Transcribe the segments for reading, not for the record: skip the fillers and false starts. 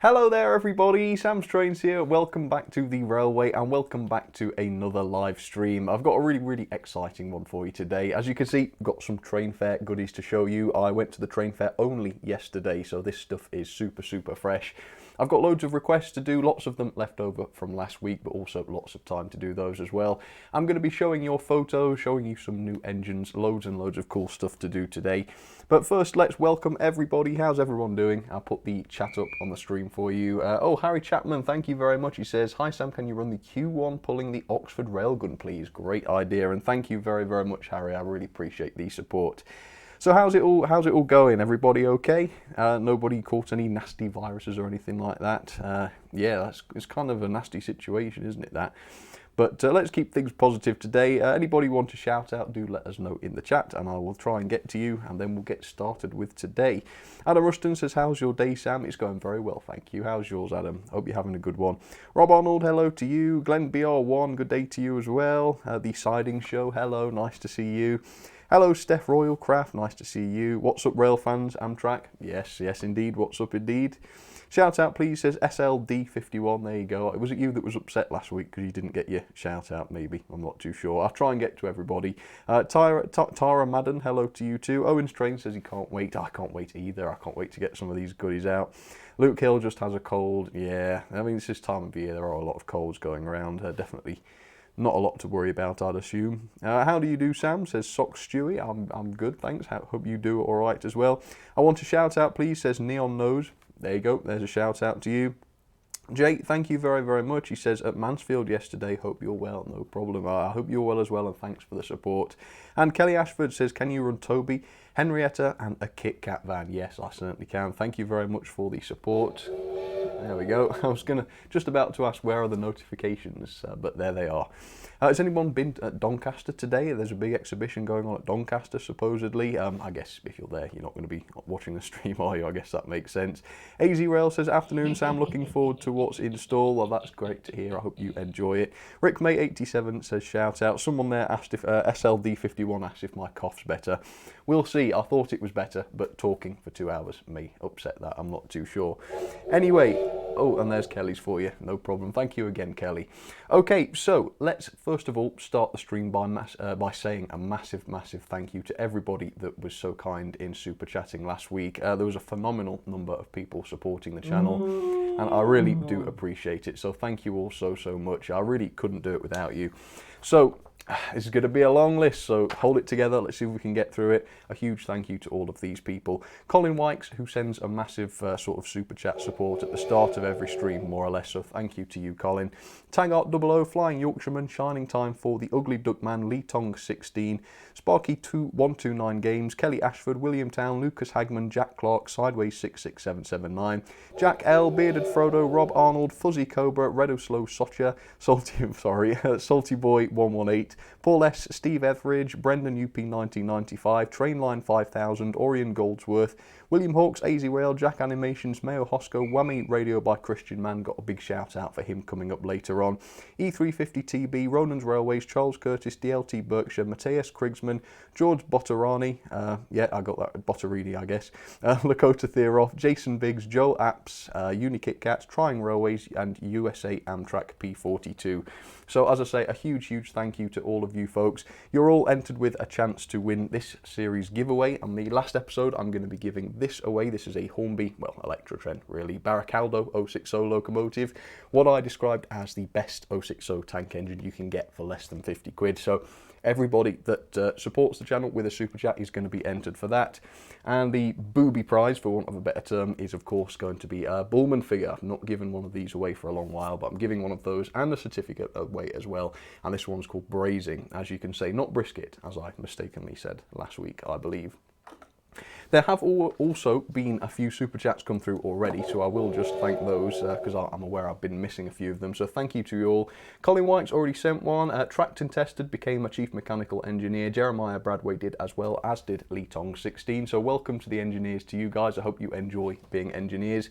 Hello there everybody, Sam'sTrains here. Welcome back to the railway and welcome back to another live stream. I've got a really exciting one for you today. As you can see, I've got some train fare goodies to show you. I went to the train fair only yesterday, so this stuff is super fresh. I've got loads of requests to do, lots of them left over from last week, but also lots of time to do those as well. I'm going to be showing your photos, showing you some new engines, loads and loads of cool stuff to do today. But first, let's welcome everybody. How's everyone doing? I'll put the chat up on the stream for you. Oh, Harry Chapman, thank you very much. He says, "Hi Sam, can you run the Q1 pulling the Oxford Railgun, please?" Great idea, and thank you very much, Harry. I really appreciate the support. So how's it all going? Everybody okay? Nobody caught any nasty viruses or anything like that? Yeah, it's kind of a nasty situation, isn't it, that? But let's keep things positive today. Anybody want to shout out, do let us know in the chat and I will try and get to you, and then we'll get started with today. Adam Ruston says, "How's your day, Sam?" It's going very well, thank you. How's yours, Adam? Hope you're having a good one. Rob Arnold, hello to you. Glenn BR1, good day to you as well. The Siding Show, hello, nice to see you. Hello, Steph Royalcraft, nice to see you. What's up, rail fans? Amtrak? Yes, indeed. What's up, indeed? Shout out, please, says SLD51. There you go. Was it you that was upset last week because you didn't get your shout out? Maybe. I'm not too sure. I'll try and get to everybody. Tara Madden, hello to you too. Owen's Train says he can't wait. I can't wait either. I can't wait to get some of these goodies out. Luke Hill just has a cold. Yeah, I mean, it's this time of year. There are a lot of colds going around. Definitely not a lot to worry about, I'd assume. How do you do, Sam? Says Sock Stewie. I'm good, thanks. Hope you do all right as well. I want a shout out, please, says Neon Nose. There you go. There's a shout out to you. Jay, thank you very much. He says, "At Mansfield yesterday, hope you're well." No problem. I hope you're well as well, and thanks for the support. And Kelly Ashford says, "Can you run Toby, Henrietta and a Kit Kat van?" Yes, I certainly can. Thank you very much for the support. There we go. I was just about to ask where are the notifications, but there they are. Has anyone been at Doncaster today? There's a big exhibition going on at Doncaster, supposedly. I guess if you're there, you're not going to be watching the stream, are you? I guess that makes sense. AZ Rail says, "Afternoon, Sam. Looking forward to what's in store." Well, that's great to hear. I hope you enjoy it. Rick May 87 says, "Shout out." Someone there asked if SLD51 asked if my cough's better. We'll see. I thought it was better, but talking for 2 hours may upset that. I'm not too sure. Anyway, oh, and there's Kelly's for you. No problem. Thank you again, Kelly. Okay, so let's first of all start the stream by saying a massive thank you to everybody that was so kind in super chatting last week. There was a phenomenal number of people supporting the channel, and I really do appreciate it. So thank you all so much. I really couldn't do it without you. So this is going to be a long list, so hold it together. Let's see if we can get through it. A huge thank you to all of these people. Colin Wykes, who sends a massive sort of super chat support at the start of every stream, more or less, so thank you to you, Colin. Tangart 00, Flying Yorkshireman, Shining Time for the Ugly Duckman, Lee Tong 16, Sparky 129 Games, Kelly Ashford, William Town, Lucas Hagman, Jack Clark, Sideways 66779, Jack L, Bearded Frodo, Rob Arnold, Fuzzy Cobra, Redo Slow Socha, Salty Boy 118, Paul S, Steve Etheridge, Brendan UP 1995, Trainline 5000, Orion Goldsworth, William Hawks, AZ Rail, Jack Animations, Mayo Hosco, Whammy Radio by Christian Man, got a big shout out for him coming up later on, E350TB, Ronan's Railways, Charles Curtis, DLT Berkshire, Matthias Krigsman, George Botterani, yeah, I got that, Botterini, I guess, Lakota Theroff, Jason Biggs, Joel Apps, Unikit Cats, Trying Railways, and USA Amtrak P42. So as I say, a huge thank you to all of you folks. You're all entered with a chance to win this series giveaway. On the last episode, I'm going to be giving this away. This is a Hornby, well, Electrotren really, Barricaldo 060 locomotive. What I described as the best 060 tank engine you can get for less than 50 quid. So everybody that supports the channel with a super chat is going to be entered for that. And the booby prize, for want of a better term, is of course going to be a Bullman figure. I've not given one of these away for a long while, but I'm giving one of those and a certificate away as well. And this one's called Braising, as you can say, not brisket, as I mistakenly said last week, I believe. There have also been a few super chats come through already, so I will just thank those because I'm aware I've been missing a few of them. So thank you to you all. Colin White's already sent one. Tracked and tested, became a chief mechanical engineer. Jeremiah Bradway did, as well as did Lee Tong 16. So welcome to the engineers to you guys. I hope you enjoy being engineers.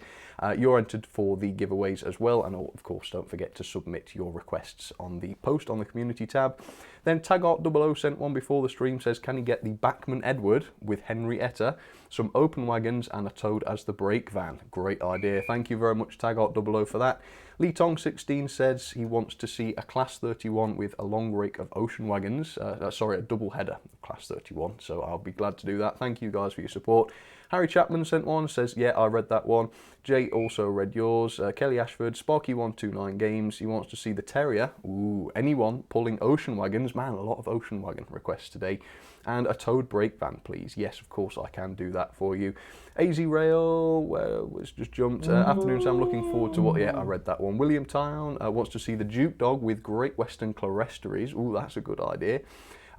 You're entered for the giveaways as well, and of course don't forget to submit your requests on the post on the community tab. Then Taggart00 sent one before the stream, says, can you get the Bachmann Edward with Henrietta, some open wagons and a Toad as the brake van? Great idea. Thank you very much, Taggart00 for that. Lee Tong 16 says he wants to see a Class 31 with a long rake of ocean wagons. Sorry, a double header of Class 31. So I'll be glad to do that. Thank you guys for your support. Harry Chapman sent one, says, yeah, I read that one. Jay also read yours. Kelly Ashford, Sparky129 Games, he wants to see the Terrier. Ooh, anyone pulling ocean wagons. Man, a lot of ocean wagon requests today. And a Toad brake van, please. Yes, of course, I can do that for you. AZ Rail, it's just jumped. Afternoon, Sam, looking forward to what? Yeah, I read that one. William Town wants to see the Duke Dog with Great Western Clerestories. Ooh, that's a good idea.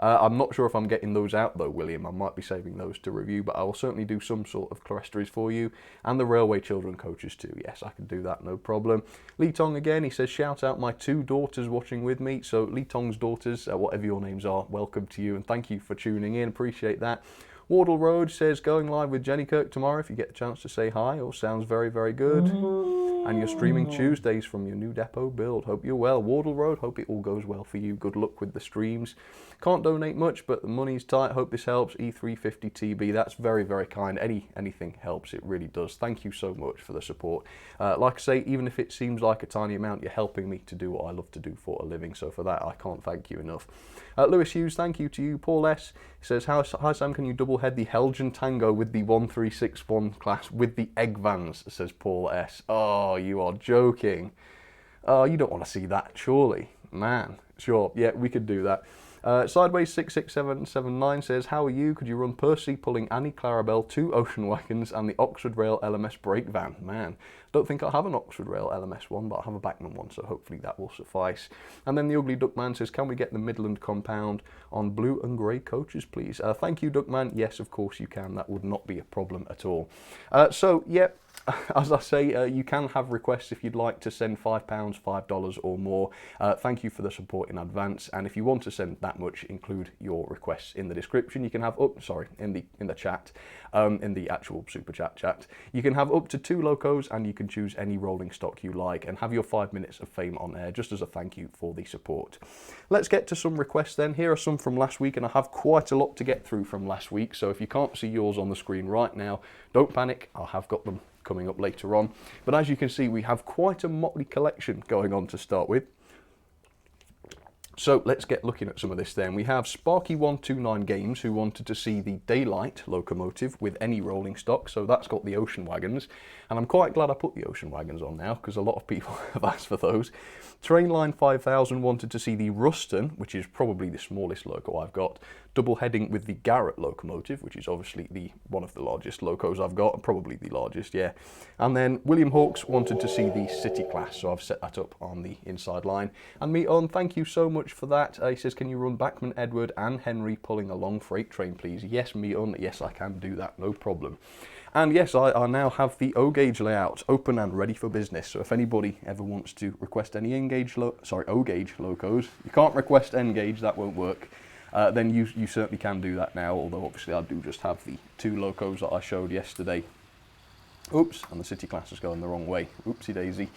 I'm not sure if I'm getting those out though, William. I might be saving those to review, but I will certainly do some sort of clerestories for you. And the Railway Children coaches too. Yes, I can do that, no problem. Lee Tong again, he says, shout out my 2 daughters watching with me. So Lee Tong's daughters, whatever your names are, welcome to you and thank you for tuning in. Appreciate that. Wardle Road says, going live with Jenny Kirk tomorrow if you get a chance to say hi. All sounds very, very good. And you're streaming Tuesdays from your new depot build. Hope you're well. Wardle Road, hope it all goes well for you. Good luck with the streams. Can't donate much, but the money's tight. Hope this helps. E350TB, that's very, very kind. Anything helps, it really does. Thank you so much for the support. Like I say, even if it seems like a tiny amount, you're helping me to do what I love to do for a living. So for that, I can't thank you enough. Lewis Hughes, thank you to you. Paul S. says, hi Sam, can you double head the Helgen Tango with the 1361 class with the egg vans, says Paul S. Oh, you are joking. Oh, you don't want to see that, surely. Man, sure, yeah, we could do that. Sideways 66779 says, how are you? Could you run Percy pulling Annie Clarabelle 2 ocean wagons and the Oxford Rail LMS brake van? Man, don't think I have an Oxford Rail LMS one, but I have a Bachmann one, so hopefully that will suffice. And then the Ugly Duckman says, can we get the Midland compound on blue and grey coaches, please? Thank you, Duckman. Yes, of course you can. That would not be a problem at all. So, yeah. As I say, you can have requests if you'd like to send £5, $5 or more. Thank you for the support in advance. And if you want to send that much, include your requests in the description. You can have in the chat, in the actual super chat. You can have up to 2 locos, and you can choose any rolling stock you like, and have your 5 minutes of fame on air, just as a thank you for the support. Let's get to some requests then. Here are some from last week, and I have quite a lot to get through from last week. So if you can't see yours on the screen right now, don't panic. I have got them coming up later on. But as you can see, we have quite a motley collection going on to start with. So let's get looking at some of this then. We have Sparky129 Games, who wanted to see the Daylight locomotive with any rolling stock, so that's got the ocean wagons. And I'm quite glad I put the ocean wagons on now, because a lot of people have asked for those. Trainline 5000 wanted to see the Ruston, which is probably the smallest loco I've got, double heading with the Garrett locomotive, which is obviously one of the largest locos I've got, probably the largest, yeah. And then William Hawkes wanted to see the City class, so I've set that up on the inside line. And Meaton, thank you so much for that. He says, can you run Bachmann Edward and Henry pulling a long freight train, please? Yes, Meaton, yes, I can do that, no problem. And yes, I now have the O-gauge layout open and ready for business. So if anybody ever wants to request any O-gauge locos, you can't request N-gauge, that won't work. Then you certainly can do that now, although obviously I do just have the 2 locos that I showed yesterday. Oops, and the City class is going the wrong way. Oopsie daisy.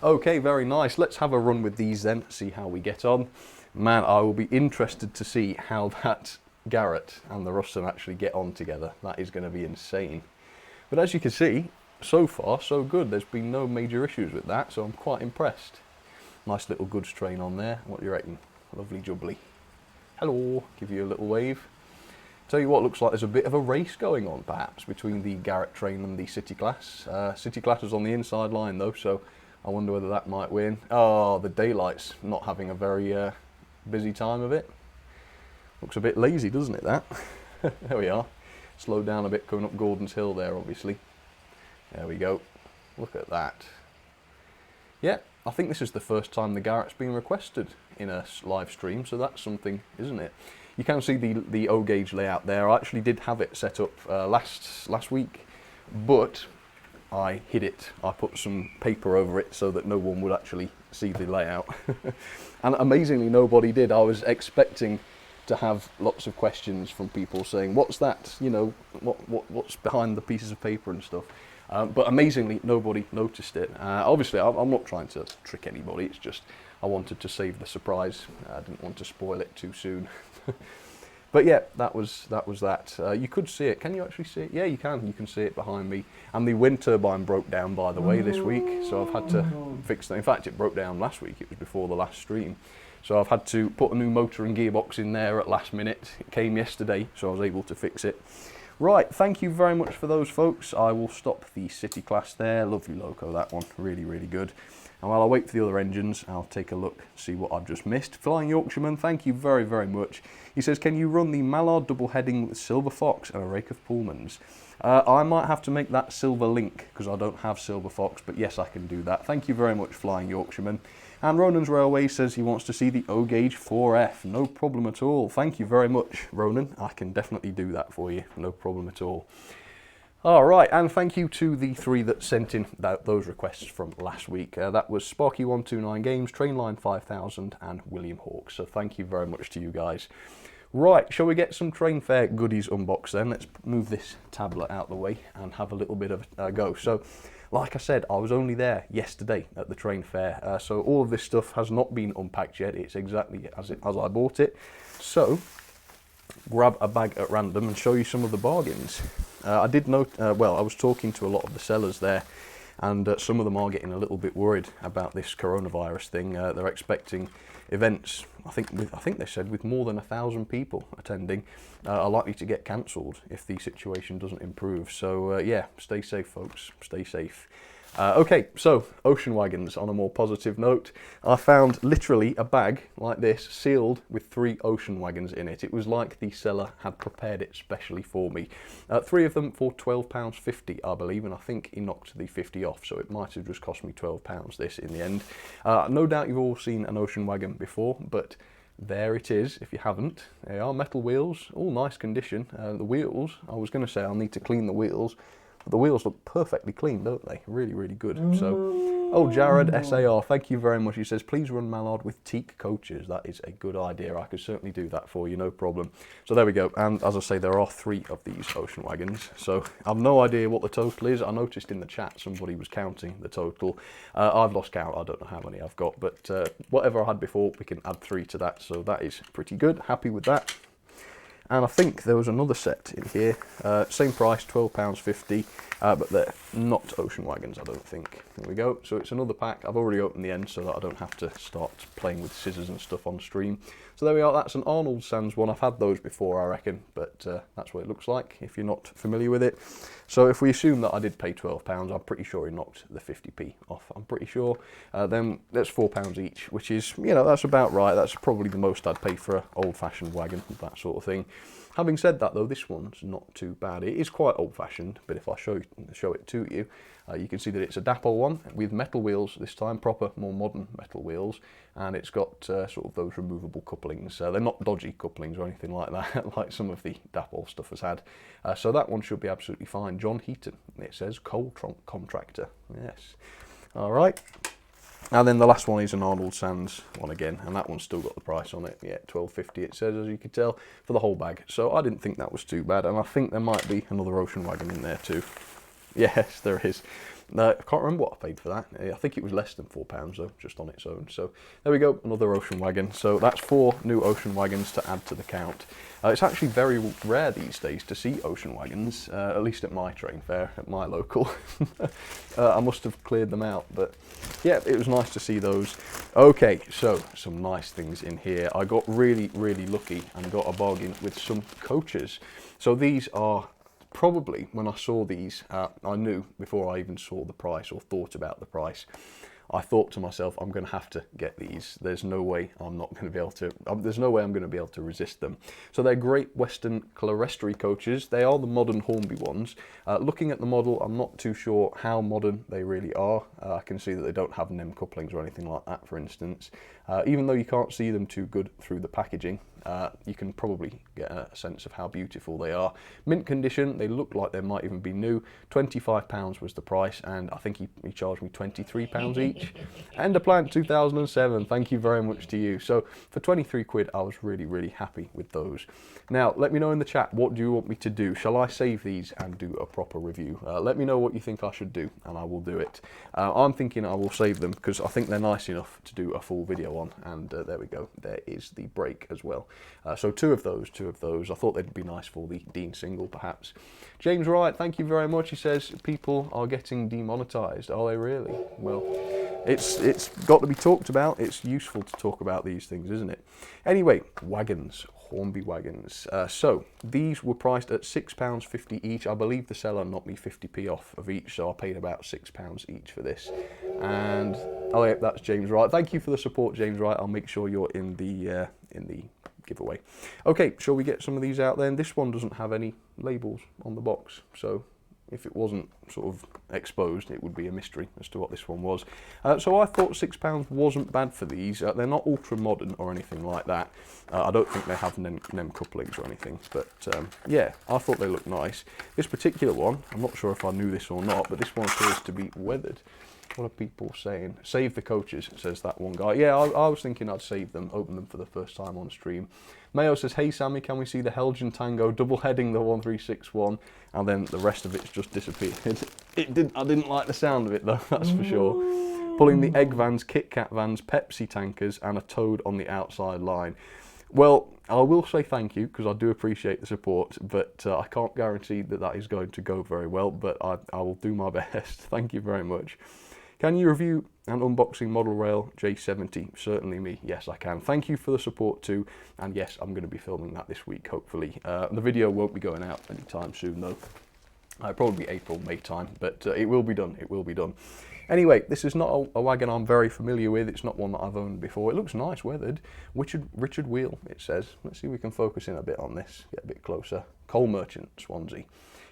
Okay, very nice. Let's have a run with these then, see how we get on. Man, I will be interested to see how that Garrett and the Ruston actually get on together. That is going to be insane. But as you can see, so far so good. There's been no major issues with that, so I'm quite impressed. Nice little goods train on there. What do you reckon? Lovely jubbly. Hello, give you a little wave. Tell you what, looks like there's a bit of a race going on perhaps between the Garrett train and the City class. City class is on the inside line though, so I wonder whether that might win. Oh, the Daylight's not having a very busy time of it. Looks a bit lazy, doesn't it, that? There we are. Slowed down a bit coming up Gordon's Hill there, obviously. There we go. Look at that. Yeah, I think this is the first time the Garrett's been requested in a live stream, so that's something, isn't it? you can see the O gauge layout there. I actually did have it set up last week, but I hid it. I put some paper over it so that no one would actually see the layout. And amazingly, nobody did. I was expecting to have lots of questions from people saying, what's that? You know, what's behind the pieces of paper and stuff. But amazingly, nobody noticed it. Obviously, I'm not trying to trick anybody. It's just I wanted to save the surprise. I didn't want to spoil it too soon. But yeah, that was that. You could see it. Can you actually see it? Yeah, you can. You can see it behind me. And the wind turbine broke down, by the way, this week. So I've had to fix that. In fact, it broke down last week. It was before the last stream. So I've had to put a new motor and gearbox in there at last minute. It came yesterday, so I was able to fix it. Right, thank you very much for those, folks. I will stop the City class there. Lovely loco, that one. Really, really good. And while I wait for the other engines, I'll take a look, see what I've just missed. Flying Yorkshireman, thank you very, very much. He says, can you run the Mallard double heading with Silver Fox and a rake of Pullmans? I might have to make that Silver Link, because I don't have Silver Fox, but yes, I can do that. Thank you very much, Flying Yorkshireman. And Ronan's Railway says he wants to see the O-Gauge 4F. No problem at all. Thank you very much, Ronan. I can definitely do that for you. No problem at all. All right, and thank you to the three that sent in those requests from last week. That was Sparky129 Games, Trainline 5000, and William Hawke. So thank you very much to you guys. Right, shall we get some train fair goodies unboxed then? Let's move this tablet out the way and have a little bit of a go. So, like I said, I was only there yesterday at the train fair, so all of this stuff has not been unpacked yet. It's exactly as I bought it. So, grab a bag at random and show you some of the bargains. I did note, well, I was talking to a lot of the sellers there, and some of them are getting a little bit worried about this coronavirus thing. They're expecting events, I think they said, with more than 1,000 people attending, are likely to get cancelled if the situation doesn't improve. So yeah, stay safe, folks. Stay safe. Okay, so ocean wagons. On a more positive note, I found literally a bag like this sealed with 3 ocean wagons in it. It was like the seller had prepared it specially for me. 3 of them for £12.50, I believe, and I think he knocked the 50 off, so it might have just cost me £12 this in the end. No doubt you've all seen an ocean wagon before, but there it is if you haven't. They are metal wheels, all nice condition. The wheels, I was going to say I'll need to clean the wheels. But the wheels look perfectly clean, don't they? Really, really good. So, oh, Jared SAR, thank you very much. He says, please run Mallard with teak coaches. That is a good idea. I could certainly do that for you, no problem. So there we go. And as I say, there are 3 of these ocean wagons. So I've no idea what the total is. I noticed in the chat somebody was counting the total. I've lost count. I don't know how many I've got. But whatever I had before, we can add 3 to that. So that is pretty good. Happy with that. And I think there was another set in here, same price, £12.50, but they're not ocean wagons, I don't think. There we go. So it's another pack. I've already opened the end so that I don't have to start playing with scissors and stuff on stream. So there we are. That's an Arnold Sands one. I've had those before, I reckon, but that's what it looks like if you're not familiar with it. So if we assume that I did pay £12, I'm pretty sure he knocked the 50p off. I'm pretty sure. Then that's £4 each, which is, you know, that's about right. That's probably the most I'd pay for an old-fashioned wagon, that sort of thing. Having said that, though, this one's not too bad. It is quite old-fashioned, but if I show it to you, you can see that it's a dapple one with metal wheels this time, proper, more modern metal wheels, and it's got sort of those removable couplings. They're not dodgy couplings or anything like that, like some of the dapple stuff has had. So that one should be absolutely fine. John Heaton, it says, coal contractor. Yes. All right. And then the last one is an Arnold Sands one again, and that one's still got the price on it. Yeah, £12.50 it says, as you can tell, for the whole bag. So I didn't think that was too bad, and I think there might be another ocean wagon in there too. Yes, there is. I can't remember what I paid for that. I think it was less than £4 though, just on its own. So there we go, another ocean wagon. So that's 4 new ocean wagons to add to the count. It's actually very rare these days to see ocean wagons, at least at my train fair, at my local. I must have cleared them out, but yeah, it was nice to see those. Okay, so some nice things in here. I got really, really lucky and got a bargain with some coaches. So these are probably, when I saw these, I knew before I even saw the price or thought about the price, I thought to myself, I'm going to have to get these. There's no way I'm not going to be able to, there's no way I'm going to be able to resist them. So they're Great Western Clerestory coaches. They are the modern Hornby ones. Looking at the model, I'm not too sure how modern they really are. I can see that they don't have NEM couplings or anything like that, for instance. Even though you can't see them too good through the packaging, you can probably get a sense of how beautiful they are. Mint condition, they look like they might even be new. £25 was the price, and I think he charged me £23 each. End of plant 2007, thank you very much to you. So for 23 quid, I was really, really happy with those. Now, let me know in the chat, what do you want me to do? Shall I save these and do a proper review? Let me know what you think I should do, and I will do it. I'm thinking I will save them because I think they're nice enough to do a full video on, and there we go. There is the brake as well. So two of those. I thought they'd be nice for the Dean single, perhaps. James Wright, thank you very much. He says, people are getting demonetized. Are they really? Well, it's got to be talked about. It's useful to talk about these things, isn't it? Anyway, wagons, Hornby wagons. So these were priced at £6.50 each. I believe the seller knocked me 50p off of each, so I paid about £6 each for this. And oh yeah, that's James Wright. Thank you for the support, James Wright. I'll make sure you're in the giveaway. Okay, shall we get some of these out then? This one doesn't have any labels on the box, so if it wasn't sort of exposed, it would be a mystery as to what this one was. So I thought £6 wasn't bad for these. They're not ultra modern or anything like that. I don't think they have NEM couplings or anything, but yeah, I thought they looked nice. This particular one, I'm not sure if I knew this or not, but this one appears to be weathered. What are people saying? Save the coaches, says that one guy. Yeah, I was thinking I'd save them, open them for the first time on stream. Mayo says, hey Sammy, can we see the Helgen Tango double heading the 1361? And then the rest of it's just disappeared. I didn't like the sound of it though, that's for sure. Pulling the egg vans, Kit Kat vans, Pepsi tankers, and a toad on the outside line. Well, I will say thank you because I do appreciate the support, but I can't guarantee that that is going to go very well, but I will do my best. Thank you very much. Can you review an unboxing model rail J70? Certainly me, yes I can. Thank you for the support too, and yes, I'm going to be filming that this week, hopefully. The video won't be going out anytime soon though. Probably April, May time, but it will be done, it will be done. Anyway, this is not a wagon I'm very familiar with. It's not one that I've owned before. It looks nice, weathered. Richard Wheel, it says. Let's see if we can focus in a bit on this, get a bit closer. Coal Merchant, Swansea.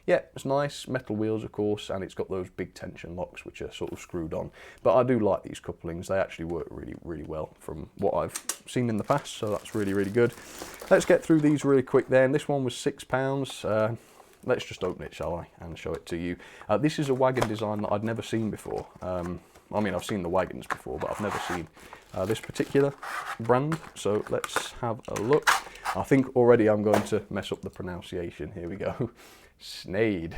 Yeah, it's nice, metal wheels of course, and it's got those big tension locks which are sort of screwed on. But I do like these couplings, they actually work really, really well from what I've seen in the past, so that's really, really good. Let's get through these really quick then. This one was £6. Let's just open it, shall I, and show it to you. This is a wagon design that I'd never seen before. I mean, I've seen the wagons before, but I've never seen this particular brand, so let's have a look. I think already I'm going to mess up the pronunciation. Here we go. Snade.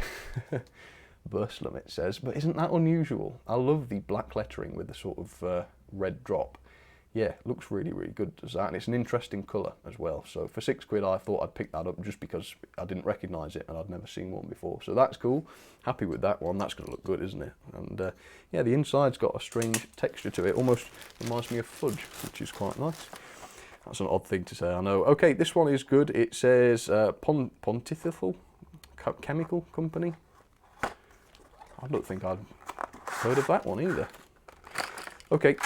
Burslem it says, but isn't that unusual? I love the black lettering with the sort of red drop. Yeah, looks really, really good, does that, and it's an interesting colour as well. So for £6 I thought I'd pick that up just because I didn't recognise it and I'd never seen one before. So that's cool, happy with that one, that's going to look good, isn't it? And yeah, the inside's got a strange texture to it, almost reminds me of fudge, which is quite nice. That's an odd thing to say, I know. Okay, this one is good, it says Pontifical Chemical Company. I don't think I'd heard of that one either. Okay,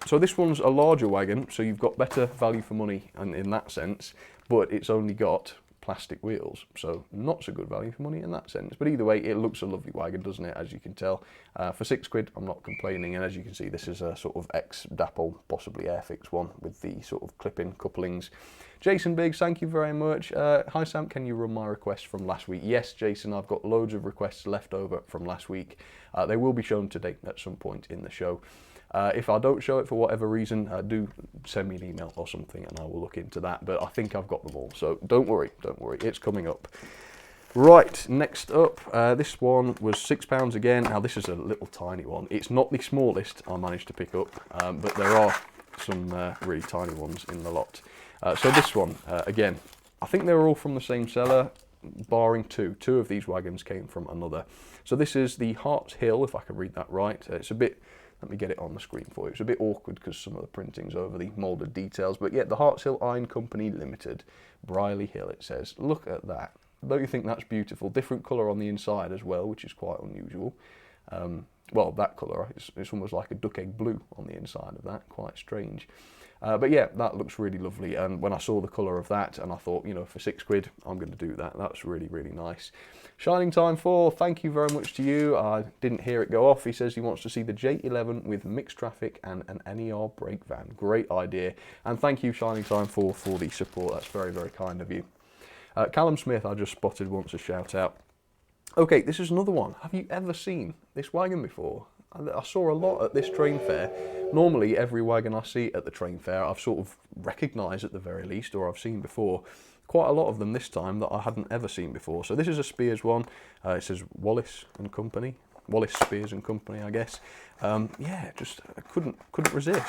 so this one's a larger wagon, so you've got better value for money in that sense, but it's only got plastic wheels, so not so good value for money in that sense. But either way, it looks a lovely wagon, doesn't it, as you can tell. For £6, I'm not complaining, and as you can see, this is a sort of ex-Dapple, possibly Airfix one, with the sort of clip-in couplings. Jason Biggs, thank you very much. Hi Sam, can you run my request from last week? Yes, Jason, I've got loads of requests left over from last week. They will be shown today at some point in the show. If I don't show it for whatever reason, do send me an email or something and I will look into that, but I think I've got them all, so don't worry, it's coming up. Right, next up, this one was £6 again. Now this is a little tiny one. It's not the smallest I managed to pick up, but there are some really tiny ones in the lot. So this one, again, I think they were all from the same seller, barring two. Two of these wagons came from another. So this is the Harts Hill, if I can read that right. It's a bit, let me get it on the screen for you. It's a bit awkward because some of the printing's over the moulded details. But yeah, the Harts Hill Iron Company Limited, Briley Hill it says. Look at that. Don't you think that's beautiful? Different colour on the inside as well, which is quite unusual. Well, that colour, it's almost like a duck egg blue on the inside of that, quite strange. But yeah, that looks really lovely. And when I saw the colour of that, and I thought, you know, for £6, I'm going to do that. That's really, really nice. Shining Time 4, thank you very much to you. I didn't hear it go off. He says he wants to see the J11 with mixed traffic and an NER brake van. Great idea. And thank you, Shining Time 4, for the support. That's very, very kind of you. Callum Smith, I just spotted, wants a shout out. Okay, this is another one. Have you ever seen this wagon before? I saw a lot at this train fair. Normally, every wagon I see at the train fair, I've sort of recognised at the very least, or I've seen before. Quite a lot of them this time that I hadn't ever seen before. So this is a Spears one. It says Wallace and Company. Wallace Spears and Company, I guess. Yeah, just I couldn't resist.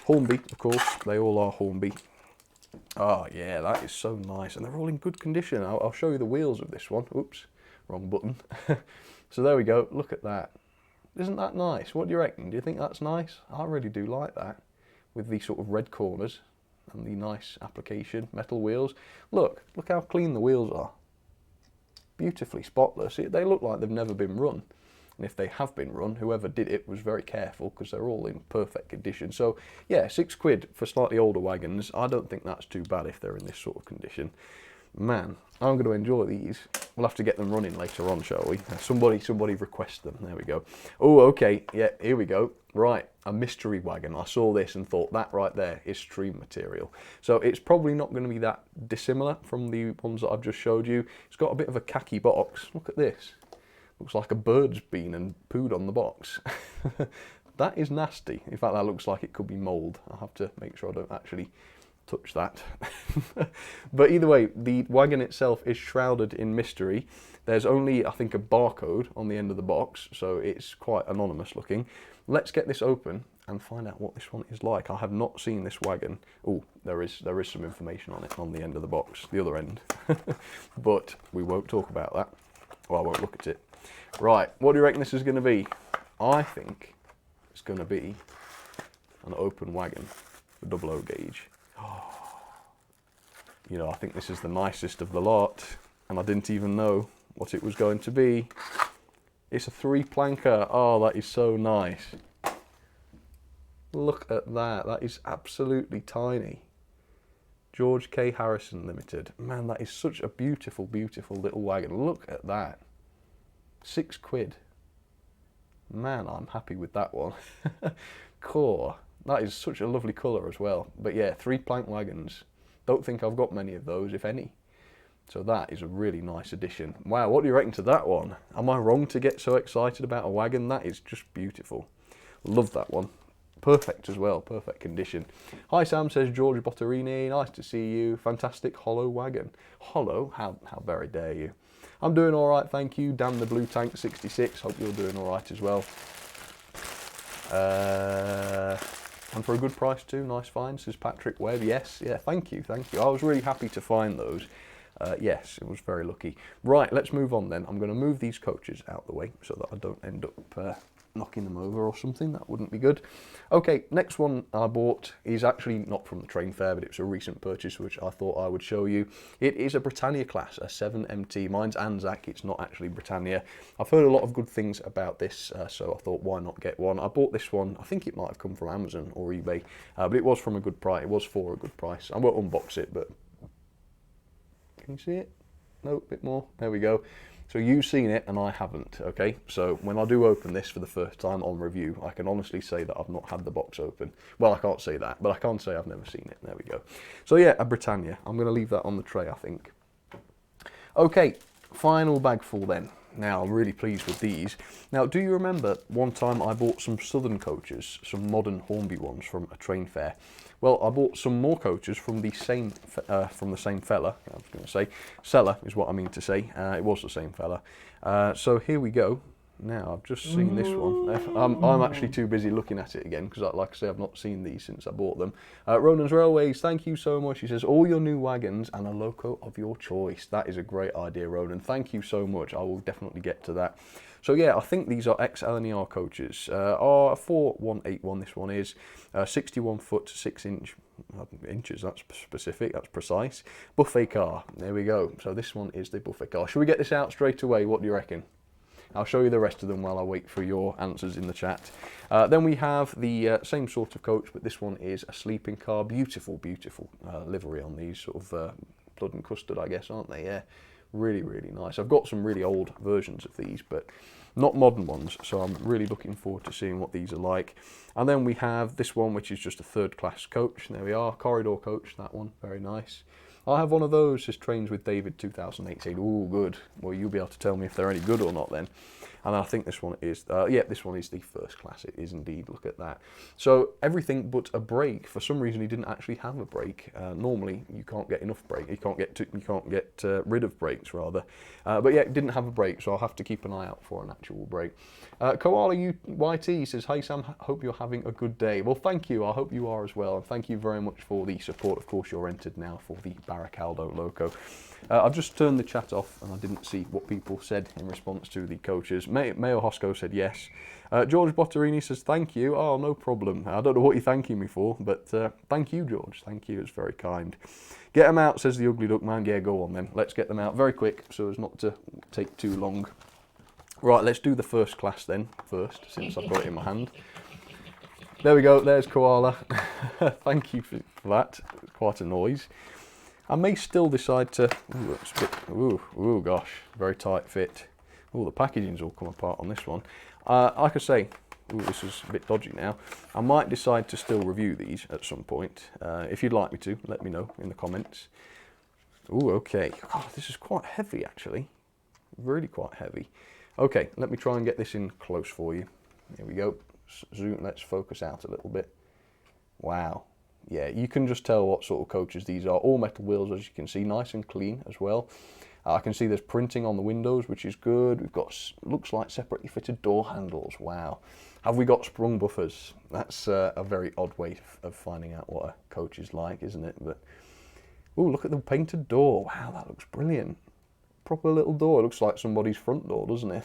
Hornby, of course. They all are Hornby. Oh yeah, that is so nice, and they're all in good condition. I'll show you the wheels of this one. Oops, wrong button. So there we go, look at that. Isn't that nice? What do you reckon? Do you think that's nice? I really do like that, with the sort of red corners and the nice application, metal wheels. Look how clean the wheels are. Beautifully spotless. They look like they've never been run. And if they have been run, whoever did it was very careful, because they're all in perfect condition. So yeah, £6 for slightly older wagons. I don't think that's too bad if they're in this sort of condition. Man, I'm going to enjoy these. We'll have to get them running later on, shall we? Somebody request them. There we go. Oh, okay. Yeah, here we go. Right, a mystery wagon. I saw this and thought that right there is stream material. So it's probably not going to be that dissimilar from the ones that I've just showed you. It's got a bit of a khaki box. Look at this. Looks like a bird's been and pooed on the box. That is nasty. In fact, that looks like it could be mould. I'll have to make sure I don't actually touch that. But either way, the wagon itself is shrouded in mystery. There's only, I think, a barcode on the end of the box, so it's quite anonymous looking. Let's get this open and find out what this one is like. I have not seen this wagon. Oh, there is some information on it on the end of the box, the other end. But we won't talk about that. Well, I won't look at it. Right, what do you reckon this is going to be? I think it's going to be an open wagon, a 00 gauge. Oh, you know, I think this is the nicest of the lot, and I didn't even know what it was going to be. It's a 3-planker. Oh, that is so nice. Look at that. That is absolutely tiny. George K. Harrison Limited. Man, that is such a beautiful, beautiful little wagon. Look at that. £6. Man, I'm happy with that one. Core. That is such a lovely colour as well. But yeah, 3-plank wagons. Don't think I've got many of those, if any. So that is a really nice addition. Wow, what do you reckon to that one? Am I wrong to get so excited about a wagon? That is just beautiful. Love that one. Perfect as well, perfect condition. Hi Sam, says George Botterini. Nice to see you. Fantastic hollow wagon. Hollow? How very dare you. I'm doing all right, thank you. Damn the Blue Tank 66. Hope you're doing all right as well. And for a good price too. Nice find, says Patrick Webb. Yes, yeah, thank you, thank you. I was really happy to find those. Yes, it was very lucky. Right, let's move on then. I'm going to move these coaches out the way so that I don't end up knocking them over or something. That wouldn't be good. Okay, next one I bought is actually not from the train fair, but it's a recent purchase which I thought I would show you. It is a Britannia class, a 7MT. Mine's Anzac, it's not actually Britannia. I've heard a lot of good things about this, so I thought why not get one. I bought this one, I think it might have come from Amazon or eBay, but it was from a good price. It was for a good price. I won't unbox it, but can you see it? No, a bit more. There we go. So you've seen it and I haven't, okay? So when I do open this for the first time on review, I can honestly say that I've not had the box open. Well, I can't say that, but I can't say I've never seen it. There we go. So yeah, a Britannia. I'm going to leave that on the tray, I think. Okay, final bagful then. Now, I'm really pleased with these. Now, do you remember one time I bought some Southern coaches, some modern Hornby ones from a train fair? Well, I bought some more coaches from the same fella. I was going to say seller is what I mean to say. It was the same fella. So here we go. Now I've just seen this one. I'm actually too busy looking at it again because, like I say, I've not seen these since I bought them. Ronan's Railways, thank you so much. He says all your new wagons and a loco of your choice. That is a great idea, Ronan. Thank you so much. I will definitely get to that. So yeah, I think these are ex-LNER coaches. Are 4181 this one is, 61 foot 6 inches, that's specific, that's precise. Buffet car, there we go. So this one is the buffet car. Should we get this out straight away? What do you reckon? I'll show you the rest of them while I wait for your answers in the chat. Then we have the same sort of coach, but this one is a sleeping car. Beautiful, beautiful livery on these, sort of blood and custard, I guess, aren't they? Yeah, really, really nice. I've got some really old versions of these, but not modern ones, so I'm really looking forward to seeing what these are like. And then we have this one, which is just a third class coach. There we are, corridor coach, that one, very nice. I have one of those, says Trains with David 2018. Ooh, good. Well, you'll be able to tell me if they're any good or not then. And I think this one is, yeah, this one is the first class. It is indeed, look at that. So everything but a brake. For some reason, he didn't actually have a brake. Normally, you can't get enough brake. You can't get rid of brakes, rather. But yeah, it didn't have a brake, so I'll have to keep an eye out for an actual brake. Koala YT says, "Hey Sam, hope you're having a good day." Well, thank you. I hope you are as well. And thank you very much for the support. Of course, you're entered now for the Barricaldo Loco. I've just turned the chat off and I didn't see what people said in response to the coaches. Mayo Hosco said yes. George Botterini says thank you. Oh, no problem. I don't know what you're thanking me for, but thank you, George. Thank you. It's very kind. Get them out, says the Ugly Duck Man. Yeah, go on then. Let's get them out very quick so as not to take too long. Right, let's do the first class then first, since I've got it in my hand. There we go. There's Koala. Thank you for that. It's quite a noise. I may still decide to, ooh, gosh, very tight fit. Oh, the packaging's all come apart on this one. Like I say, ooh, this is a bit dodgy now. I might decide to still review these at some point. If you'd like me to, let me know in the comments. Ooh, okay. Oh, this is quite heavy, actually. Really quite heavy. Okay, let me try and get this in close for you. Here we go. Zoom, let's focus out a little bit. Wow. Yeah, you can just tell what sort of coaches these are. All metal wheels, as you can see, nice and clean as well. I can see there's printing on the windows, which is good. We've got, looks like separately fitted door handles. Wow. Have we got sprung buffers? That's a very odd way of finding out what a coach is like, isn't it? But, oh, look at the painted door. Wow, that looks brilliant. Proper little door. It looks like somebody's front door, doesn't it?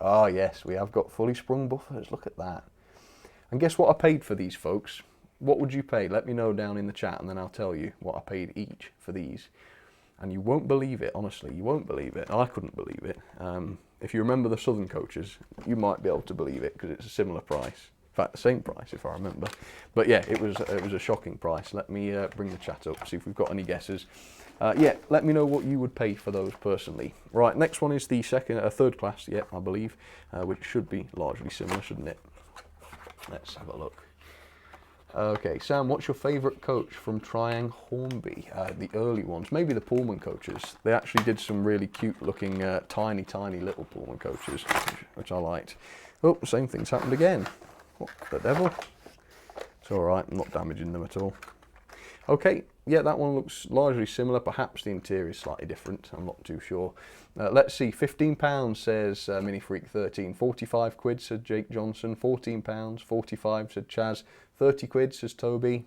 Ah, yes, we have got fully sprung buffers. Look at that. And guess what I paid for these, folks? What would you pay? Let me know down in the chat and then I'll tell you what I paid each for these. And you won't believe it, honestly, you won't believe it. I couldn't believe it. If you remember the Southern coaches, you might be able to believe it because it's a similar price. In fact, the same price if I remember. But yeah, it was a shocking price. Let me bring the chat up, see if we've got any guesses. Yeah, let me know what you would pay for those personally. Right, next one is the third class, yeah, I believe, which should be largely similar, shouldn't it? Let's have a look. Okay, Sam, what's your favourite coach from Triang Hornby? The early ones, maybe the Pullman coaches. They actually did some really cute looking tiny little Pullman coaches, which I liked. Oh, same thing's happened again. What the devil? It's alright, I'm not damaging them at all. Okay, yeah, that one looks largely similar. Perhaps the interior is slightly different. I'm not too sure. Let's see, £15 says Mini Freak 13. 45 quid said Jake Johnson. £14. 45 said Chaz. 30 quid says Toby.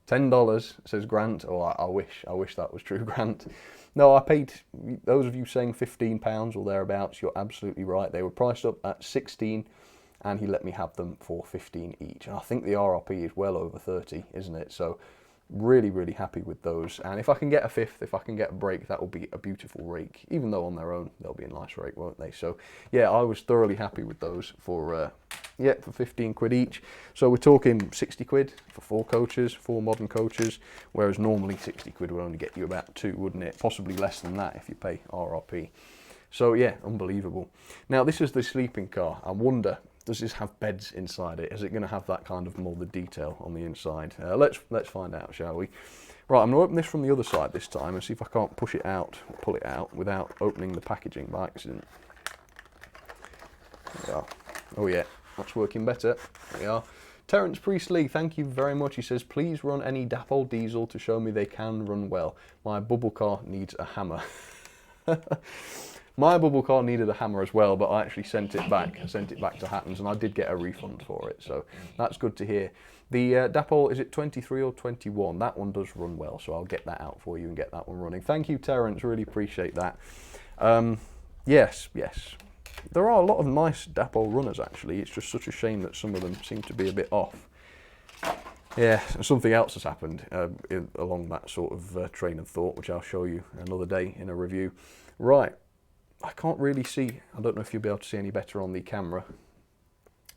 $10 says Grant. Oh, I wish that was true, Grant. No, I paid, those of you saying £15 or thereabouts, you're absolutely right. They were priced up at 16 and he let me have them for 15 each. And I think the RRP is well over 30, isn't it? So really happy with those. And if I can get a fifth, if I can get a brake, that will be a beautiful rake. Even though on their own, they'll be a nice rake, won't they? So yeah, I was thoroughly happy with those for 15 quid each. So we're talking 60 quid for 4 coaches, 4 modern coaches, whereas normally 60 quid would only get you about 2, wouldn't it? Possibly less than that if you pay RRP. So yeah, unbelievable. Now this is the sleeping car. I wonder, does this have beds inside it? Is it going to have that kind of molded detail on the inside? Let's find out, shall we? Right, I'm going to open this from the other side this time and see if I can't pull it out without opening the packaging by accident. There we are. Oh yeah, that's working better. There we are. Terence Priestley, thank you very much. He says, please run any Dapol diesel to show me they can run well. My bubble car needs a hammer. My bubble car needed a hammer as well, but I actually sent it back. I sent it back to Hattons and I did get a refund for it, so that's good to hear. The Dapol, is it 23 or 21? That one does run well, so I'll get that out for you and get that one running. Thank you, Terence, really appreciate that. Yes. There are a lot of nice Dapol runners, actually. It's just such a shame that some of them seem to be a bit off. Yeah, something else has happened along that sort of train of thought, which I'll show you another day in a review. Right. I can't really see, I don't know if you'll be able to see any better on the camera.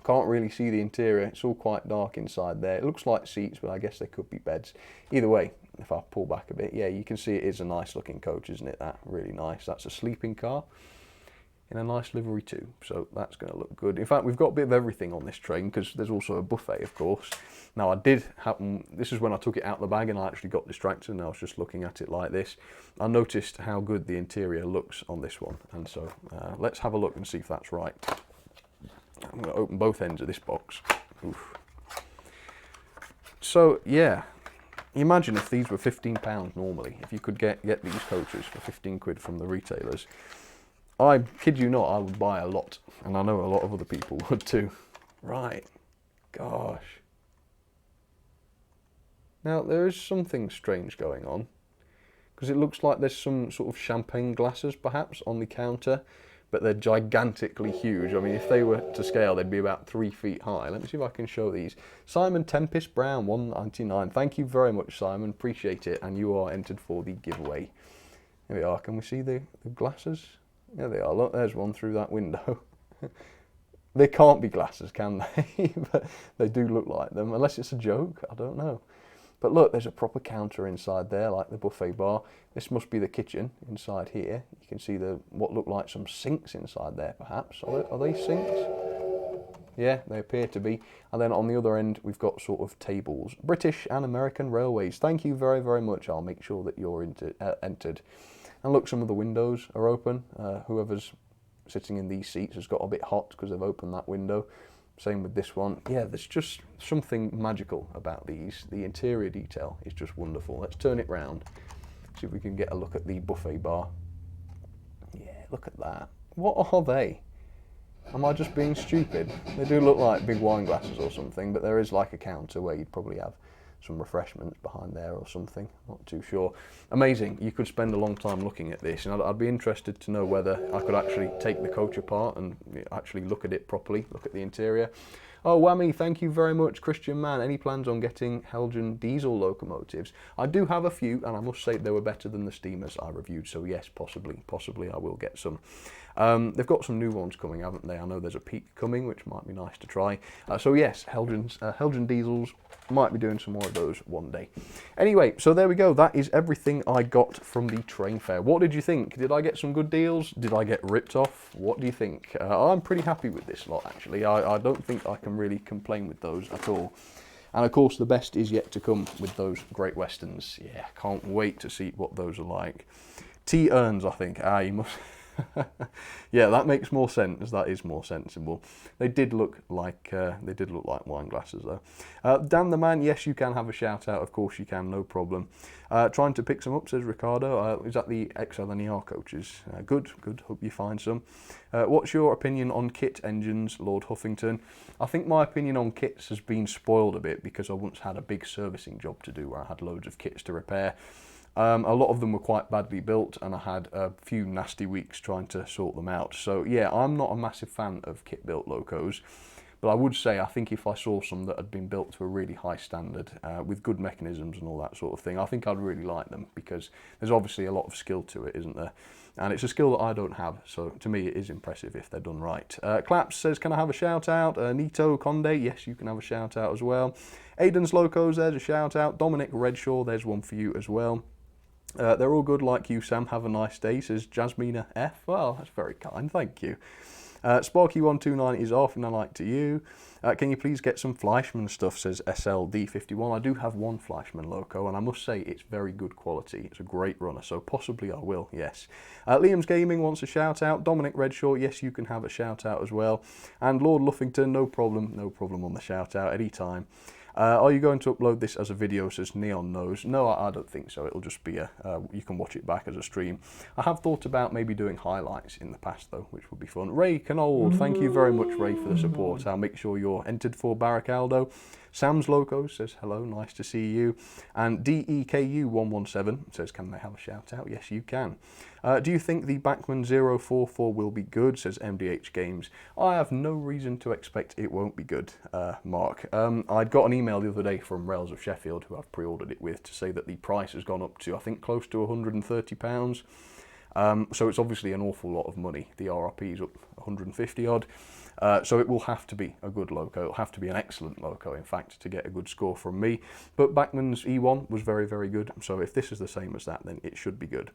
Can't really see the interior, it's all quite dark inside there. It looks like seats, but I guess they could be beds. Either way, if I pull back a bit, yeah, you can see it is a nice looking coach, isn't it? That really nice. That's a sleeping car in a nice livery too, so that's going to look good. In fact, we've got a bit of everything on this train because there's also a buffet, of course. Now, I did happen, this is when I took it out of the bag and I actually got distracted and I was just looking at it like this. I noticed how good the interior looks on this one, and so let's have a look and see if that's right. I'm going to open both ends of this box. Oof. So, yeah, imagine if these were £15 normally, if you could get these coaches for 15 quid from the retailers. I kid you not, I would buy a lot, and I know a lot of other people would too. Right, gosh. Now, there is something strange going on, because it looks like there's some sort of champagne glasses, perhaps, on the counter, but they're gigantically huge. I mean, if they were to scale, they'd be about 3 feet high. Let me see if I can show these. Simon Tempest Brown, £1.99. Thank you very much, Simon. Appreciate it, and you are entered for the giveaway. There we are. Can we see the glasses? There they are. Look, there's one through that window. They can't be glasses, can they? But they do look like them, unless it's a joke. I don't know. But look, there's a proper counter inside there, like the buffet bar. This must be the kitchen inside here. You can see what look like some sinks inside there, perhaps. Are they sinks? Yeah, they appear to be. And then on the other end, we've got sort of tables. British and American Railways. Thank you very, very much. I'll make sure that you're entered. And look, some of the windows are open. Whoever's sitting in these seats has got a bit hot because they've opened that window. Same with this one. Yeah, there's just something magical about these. The interior detail is just wonderful. Let's turn it round. See if we can get a look at the buffet bar. Yeah, look at that. What are they? Am I just being stupid? They do look like big wine glasses or something, but there is like a counter where you'd probably have some refreshments behind there or something, not too sure. Amazing. You could spend a long time looking at this, and I'd be interested to know whether I could actually take the coach apart and actually look at it properly, look at the interior. Oh, Whammy, thank you very much, Christian Man. Any plans on getting Helgen diesel locomotives? I do have a few, and I must say they were better than the steamers I reviewed, so yes, possibly I will get some. They've got some new ones coming, haven't they? I know there's a peak coming, which might be nice to try. So yes, Helgen diesels, might be doing some more of those one day. Anyway, so there we go. That is everything I got from the train fair. What did you think? Did I get some good deals? Did I get ripped off? What do you think? I'm pretty happy with this lot, actually. I don't think I can really complain with those at all. And of course, the best is yet to come with those Great Westerns. Yeah, can't wait to see what those are like. T-urns, I think. You must... Yeah, that makes more sense. That is more sensible. They did look like wine glasses, though. Dan the Man, yes, you can have a shout out. Of course, you can, no problem. Trying to pick some up, says Ricardo. Is that the XLNER coaches? Good. Hope you find some. What's your opinion on kit engines, Lord Huffington? I think my opinion on kits has been spoiled a bit because I once had a big servicing job to do where I had loads of kits to repair. A lot of them were quite badly built, and I had a few nasty weeks trying to sort them out. So yeah, I'm not a massive fan of kit-built locos, but I would say I think if I saw some that had been built to a really high standard with good mechanisms and all that sort of thing, I think I'd really like them because there's obviously a lot of skill to it, isn't there? And it's a skill that I don't have, so to me it is impressive if they're done right. Claps says, can I have a shout out? Nito Conde, yes, you can have a shout out as well. Aiden's Locos, there's a shout out. Dominic Redshaw, there's one for you as well. They're all good like you, Sam. Have a nice day, says Jasmina F. Well, that's very kind, thank you. Sparky129 is off, and I like to you. Can you please get some Fleischmann stuff, says SLD51. I do have one Fleischmann loco, and I must say it's very good quality. It's a great runner, so possibly I will, yes. Liam's Gaming wants a shout out. Dominic Redshaw, yes, you can have a shout out as well. And Lord Luffington, no problem on the shout out anytime. Are you going to upload this as a video, says Neon Nose? No, I don't think so. It'll just be you can watch it back as a stream. I have thought about maybe doing highlights in the past, though, which would be fun. Ray Canold, thank you very much, Ray, for the support. I'll make sure you're entered for Barricaldo. Sam's Loco says, hello, nice to see you. And DEKU117 says, can they have a shout out? Yes, you can. Do you think the Bachmann 044 will be good, says MDH Games? I have no reason to expect it won't be good, Mark. I'd got an email the other day from Rails of Sheffield, who I've pre-ordered it with, to say that the price has gone up to, I think, close to £130. So it's obviously an awful lot of money. The RRP is up 150 odd. So it will have to be a good loco. It'll have to be an excellent loco, in fact, to get a good score from me. But Bachmann's E1 was very, very good. So if this is the same as that, then it should be good.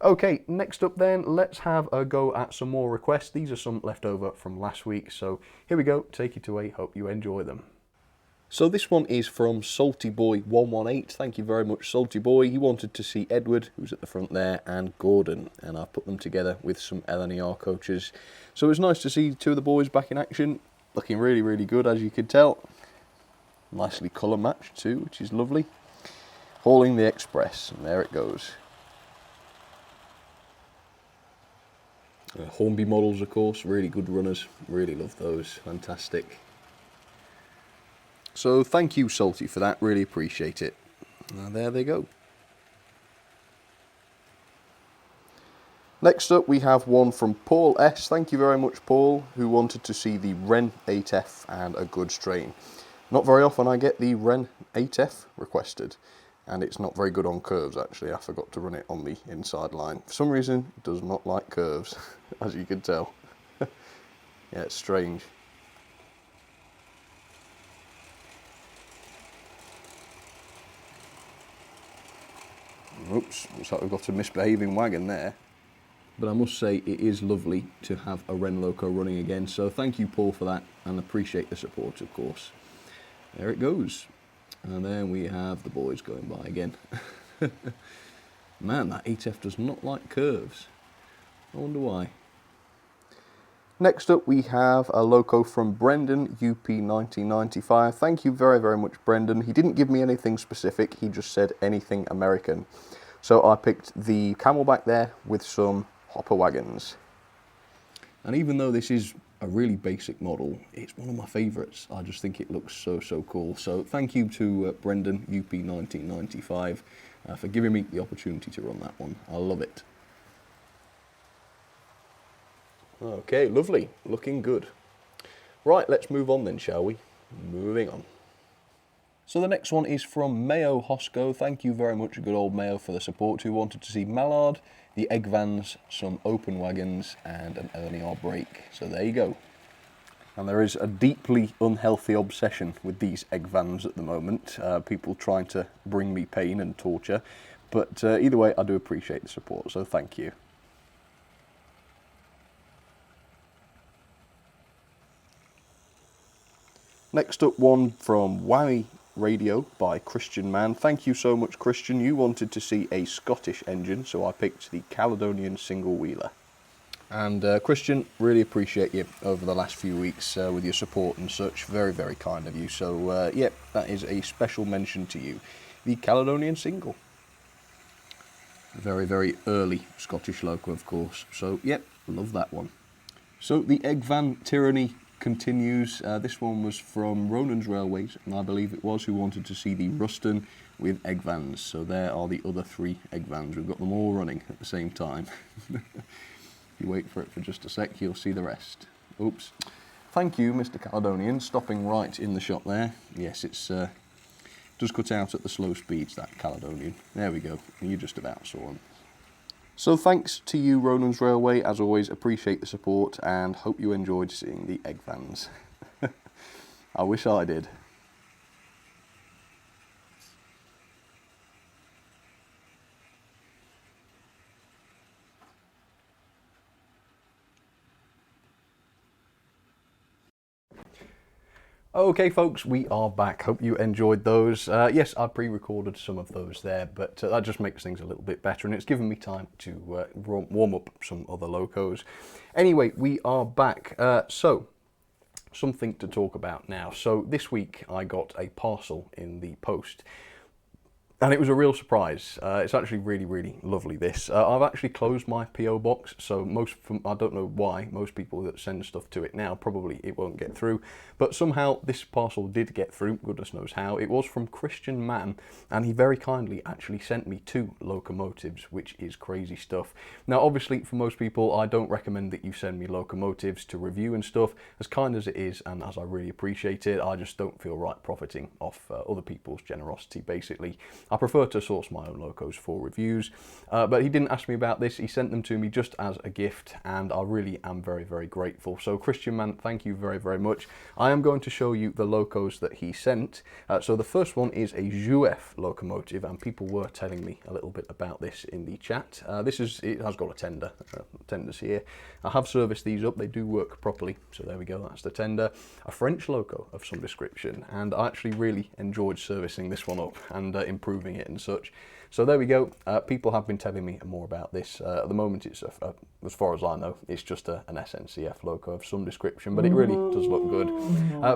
Okay, next up then, let's have a go at some more requests. These are some left over from last week. So here we go. Take it away. Hope you enjoy them. So this one is from Salty Boy 118. Thank you very much, Salty Boy. He wanted to see Edward, who's at the front there, and Gordon, and I've put them together with some LNER coaches. So it's nice to see two of the boys back in action, looking really, really good, as you can tell. Nicely colour matched too, which is lovely. Hauling the Express, and there it goes. Hornby models, of course, really good runners. Really love those, fantastic. So thank you, Salty, for that. Really appreciate it. Now there they go. Next up we have one from Paul S. Thank you very much, Paul, who wanted to see the Wren 8F and a good strain. Not very often I get the Wren 8F requested, and it's not very good on curves actually. I forgot to run it on the inside line. For some reason it does not like curves, as you can tell. Yeah, it's strange. Oops, looks like we've got a misbehaving wagon there. But I must say it is lovely to have a Wren loco running again, so thank you, Paul, for that, and appreciate the support, of course. There it goes. And then we have the boys going by again. Man, that 8F does not like curves. I wonder why. Next up we have a loco from Brendan, UP1995. Thank you very, very much, Brendan. He didn't give me anything specific, he just said anything American. So I picked the Camelback there with some hopper wagons. And even though this is a really basic model, it's one of my favourites. I just think it looks so, so cool. So thank you to Brendan, UP1995, for giving me the opportunity to run that one. I love it. Okay, lovely. Looking good. Right, let's move on then, shall we? Moving on. So the next one is from Mayo Hosco. Thank you very much, good old Mayo, for the support, who wanted to see Mallard, the egg vans, some open wagons, and an LNER brake. So there you go. And there is a deeply unhealthy obsession with these egg vans at the moment. People trying to bring me pain and torture. But either way, I do appreciate the support, so thank you. Next up, one from Wowie Radio by Christian Man. Thank you so much, Christian. You wanted to see a Scottish engine, so I picked the Caledonian single wheeler. And Christian, really appreciate you over the last few weeks with your support and such. Very, very kind of you. So, yeah, that is a special mention to you. The Caledonian single. Very, very early Scottish loco, of course. So, yep, love that one. So, the Egg Van Tyranny continues. This one was from Ronan's Railways, and I believe it was, who wanted to see the Ruston with egg vans. So there are the other three egg vans. We've got them all running at the same time. If you wait for it for just a sec, you'll see the rest. Oops. Thank you, Mr. Caledonian, stopping right in the shot there. Yes, it's does cut out at the slow speeds, that Caledonian. There we go. You just about saw him. So thanks to you, Ronan's Railway. As always, appreciate the support and hope you enjoyed seeing the egg vans. I wish I did. Okay folks, we are back. Hope you enjoyed those. Yes, I pre-recorded some of those there, but that just makes things a little bit better, and it's given me time to warm up some other locos. Anyway, we are back. So, something to talk about now. So this week I got a parcel in the post, and it was a real surprise. It's actually really, really lovely, this. I've actually closed my PO box, so I don't know why, most people that send stuff to it now, probably it won't get through. But somehow this parcel did get through, goodness knows how. It was from Christian Man, and he very kindly actually sent me 2 locomotives, which is crazy stuff. Now, obviously, for most people, I don't recommend that you send me locomotives to review and stuff. As kind as it is, and as I really appreciate it, I just don't feel right profiting off other people's generosity, basically. I prefer to source my own locos for reviews, but he didn't ask me about this. He sent them to me just as a gift, and I really am very, very grateful. So Christian, man, thank you very, very much. I am going to show you the locos that he sent. So the first one is a Juef locomotive, and people were telling me a little bit about this in the chat. It has got a tender, tenders here. I have serviced these up, they do work properly, so there we go, that's the tender. A French loco of some description, and I actually really enjoyed servicing this one up and improving it and such. So there we go. People have been telling me more about this. At the moment, it's as far as I know, it's just an SNCF loco of some description, but it really does look good.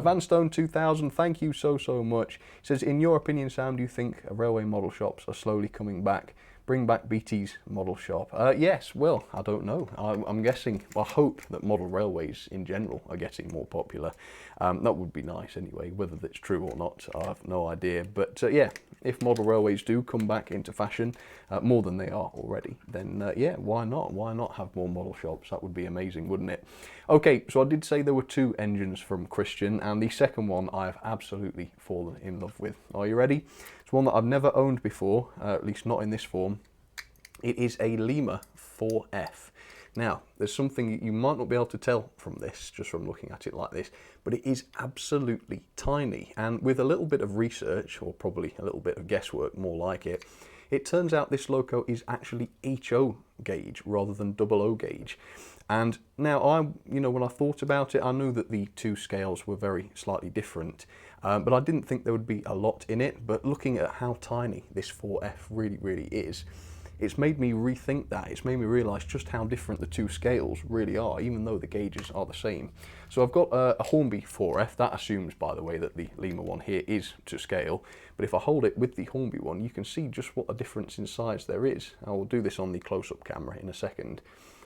Vanstone 2000, thank you so much. He says, in your opinion, Sam, do you think railway model shops are slowly coming back? Bring back BT's model shop. Yes, well, I don't know. I'm guessing, I hope that model railways in general are getting more popular. That would be nice anyway, whether that's true or not, I have no idea. But yeah, if model railways do come back into fashion, more than they are already, then yeah, why not? Why not have more model shops? That would be amazing, wouldn't it? Okay, so I did say there were 2 engines from Christian, and the second one I have absolutely fallen in love with. Are you ready? It's one that I've never owned before, at least not in this form. It is a Lima 4F. Now, there's something you might not be able to tell from this, just from looking at it like this, but it is absolutely tiny. And with a little bit of research, or probably a little bit of guesswork, more like it, it turns out this loco is actually HO gauge rather than 00 gauge. And now, when I thought about it, I knew that the 2 scales were very slightly different, but I didn't think there would be a lot in it. But looking at how tiny this 4F really is, it's made me rethink that. It's made me realise just how different the 2 scales really are, even though the gauges are the same. So I've got a Hornby 4F. That assumes, by the way, that the Lima one here is to scale. But if I hold it with the Hornby one, you can see just what a difference in size there is. I will do this on the close-up camera in a second.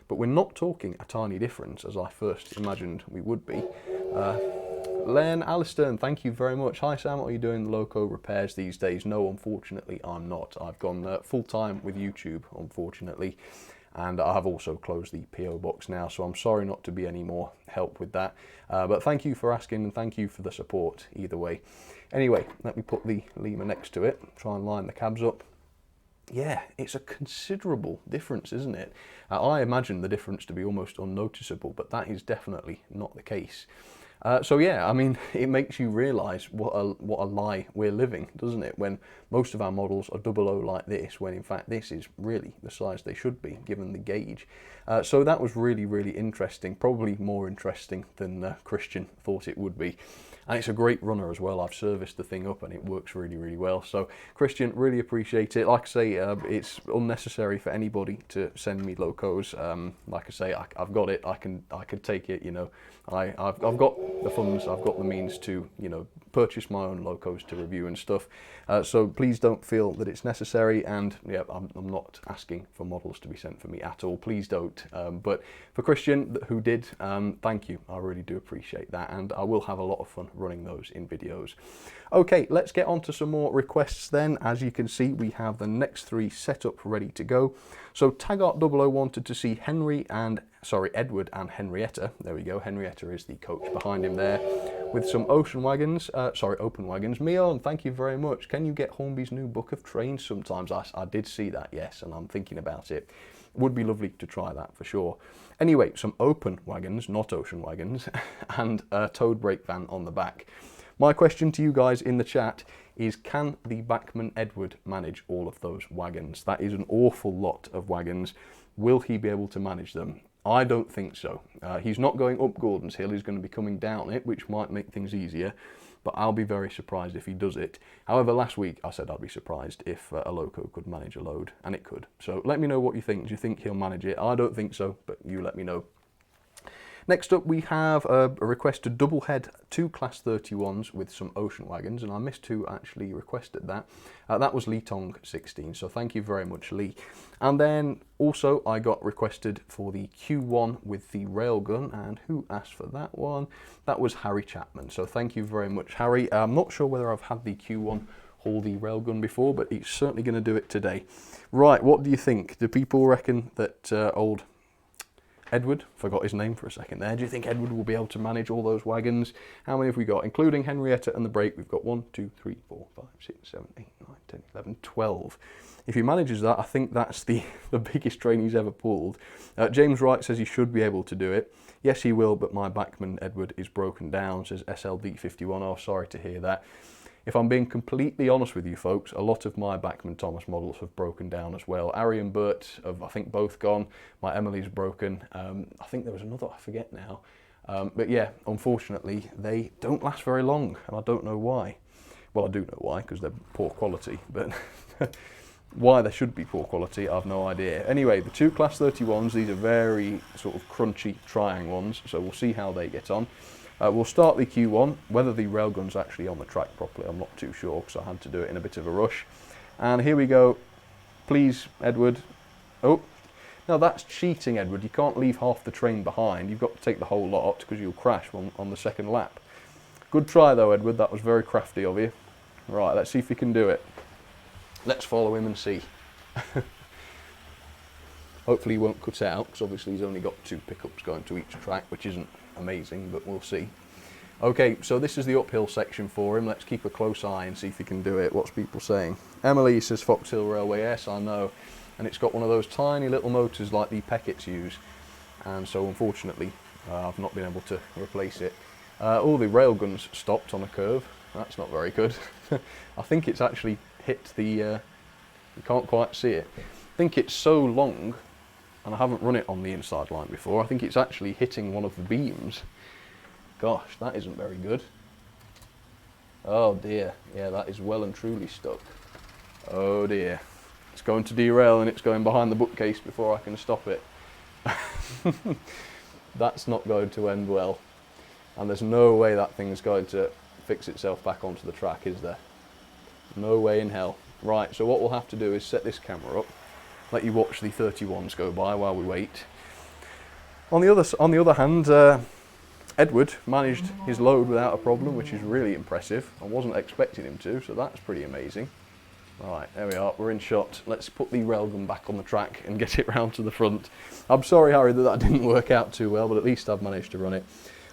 But we're not talking a tiny difference, as I first imagined we would be. Len Alistair, thank you very much. Hi Sam, what are you doing loco repairs these days? No, unfortunately I'm not. I've gone full-time with YouTube, unfortunately. And I have also closed the PO box now, so I'm sorry not to be any more help with that. But thank you for asking, and thank you for the support either way. Anyway, let me put the Lima next to it, try and line the cabs up. Yeah, it's a considerable difference, isn't it? I imagine the difference to be almost unnoticeable, but that is definitely not the case. So yeah, I mean, it makes you realise what a lie we're living, doesn't it? When most of our models are 00 like this, when in fact this is really the size they should be, given the gauge. So that was really interesting, probably more interesting than Christian thought it would be. And it's a great runner as well. I've serviced the thing up and it works really well. So Christian, really appreciate it. Like I say, it's unnecessary for anybody to send me locos. Like I say, I've got it. I can take it. You know, I've got the funds. I've got the means to purchase my own locos to review and stuff. So please don't feel that it's necessary. And yeah, I'm not asking for models to be sent for me at all. Please don't. But for Christian, who did, thank you. I really do appreciate that, and I will have a lot of fun running those in videos. Okay, let's get on to some more requests then. As you can see, we have the next 3 set up ready to go. So Taggart 00 wanted to see Edward and Henrietta. There we go. Henrietta is the coach behind him there, with some open wagons. Mion, thank you very much. Can you get Hornby's new book of trains sometimes? I did see that, yes, and I'm thinking about it. Would be lovely to try that for sure. Anyway, some open wagons, not ocean wagons, and a towed brake van on the back. My question to you guys in the chat is, can the Bachmann Edward manage all of those wagons? That is an awful lot of wagons. Will he be able to manage them? I don't think so. He's not going up Gordon's Hill, he's going to be coming down it, which might make things easier, but I'll be very surprised if he does it. However, last week I said I'd be surprised if a loco could manage a load, and it could. So let me know what you think. Do you think he'll manage it? I don't think so, but you let me know. Next up, we have a request to double head 2 Class 31s with some ocean wagons, and I missed who actually requested that. That was Lee Tong 16, so thank you very much, Lee. And then also I got requested for the Q1 with the railgun, and who asked for that one? That was Harry Chapman, so thank you very much, Harry. I'm not sure whether I've had the Q1 haul the railgun before, but he's certainly going to do it today. Right, what do you think? Do people reckon that old Edward, forgot his name for a second there. Do you think Edward will be able to manage all those wagons? How many have we got? Including Henrietta and the brake, we've got 1, 2, 3, 4, 5, 6, 7, 8, 9, 10, 11, 12. If he manages that, I think that's the biggest train he's ever pulled. James Wright says he should be able to do it. Yes, he will, but my backman, Edward, is broken down, says SLD51. Oh, sorry to hear that. If I'm being completely honest with you folks, a lot of my Backman Thomas models have broken down as well. Ari and Bert have, I think, both gone. My Emily's broken. I think there was another, I forget now. But yeah, unfortunately, they don't last very long, and I don't know why. Well, I do know why, because they're poor quality, but why they should be poor quality, I've no idea. Anyway, the two Class 31s, these are very sort of crunchy Triang ones, so we'll see how they get on. We'll start the Q1. Whether the railgun's actually on the track properly, I'm not too sure, because I had to do it in a bit of a rush. And here we go. Please, Edward. Oh, now that's cheating, Edward. You can't leave half the train behind. You've got to take the whole lot, because you'll crash on the second lap. Good try, though, Edward. That was very crafty of you. Right, let's see if he can do it. Let's follow him and see. Hopefully he won't cut out, because obviously he's only got 2 pickups going to each track, which isn't amazing, but we'll see. Okay, so this is the uphill section for him. Let's keep a close eye and see if he can do it. What's people saying? Emily says Fox Hill Railway. Yes, I know. And it's got one of those tiny little motors like the Pecketts use. And so unfortunately, I've not been able to replace it. All the railguns stopped on a curve. That's not very good. I think it's actually hit the, you can't quite see it. I think it's so long, and I haven't run it on the inside line before, I think it's actually hitting one of the beams. Gosh, that isn't very good. Oh dear, yeah, that is well and truly stuck. Oh dear. It's going to derail and it's going behind the bookcase before I can stop it. That's not going to end well. And there's no way that thing's going to fix itself back onto the track, is there? No way in hell. Right, so what we'll have to do is set this camera up, let you watch the 31s go by while we wait. On the other hand, Edward managed his load without a problem, which is really impressive. I wasn't expecting him to, so that's pretty amazing. Right, there we are, we're in shot. Let's put the railgun back on the track and get it round to the front. I'm sorry, Harry, that didn't work out too well, but at least I've managed to run it.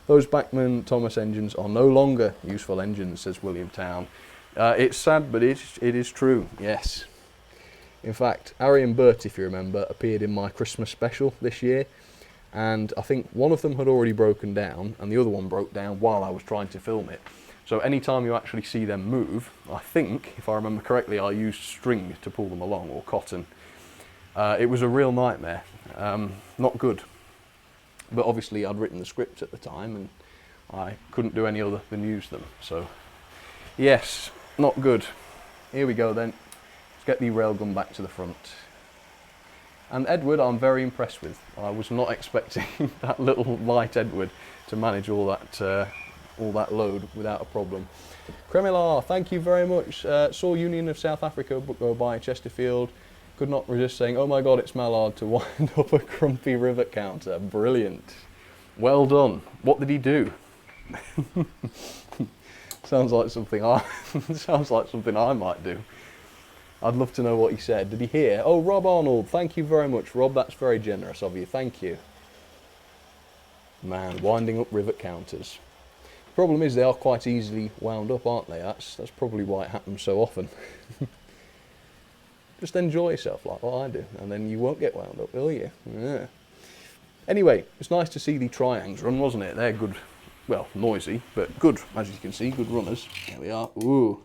Those Backman Thomas engines are no longer useful engines, says William Town. It's sad, but it is true, yes. In fact, Harry and Bert, if you remember, appeared in my Christmas special this year, and I think one of them had already broken down, and the other one broke down while I was trying to film it. So anytime you actually see them move, I think, if I remember correctly, I used string to pull them along, or cotton. It was a real nightmare. Not good. But obviously I'd written the script at the time, and I couldn't do any other than use them. So, yes, not good. Here we go then. Let's get the railgun back to the front. And Edward, I'm very impressed with. I was not expecting that little light Edward to manage all that load without a problem. Kremilar, thank you very much. Saw Union of South Africa go by Chesterfield. Could not resist saying, oh my God, it's Mallard to wind up a grumpy rivet counter. Brilliant. Well done. What did he do? Sounds like something I might do. I'd love to know what he said. Did he hear? Oh, Rob Arnold, thank you very much, Rob. That's very generous of you. Thank you. Man, winding up rivet counters. The problem is they are quite easily wound up, aren't they? That's probably why it happens so often. Just enjoy yourself like what I do, and then you won't get wound up, will you? Yeah. Anyway, it's nice to see the Triangs run, wasn't it? They're good, well, noisy, but good, as you can see, good runners. There we are. Ooh.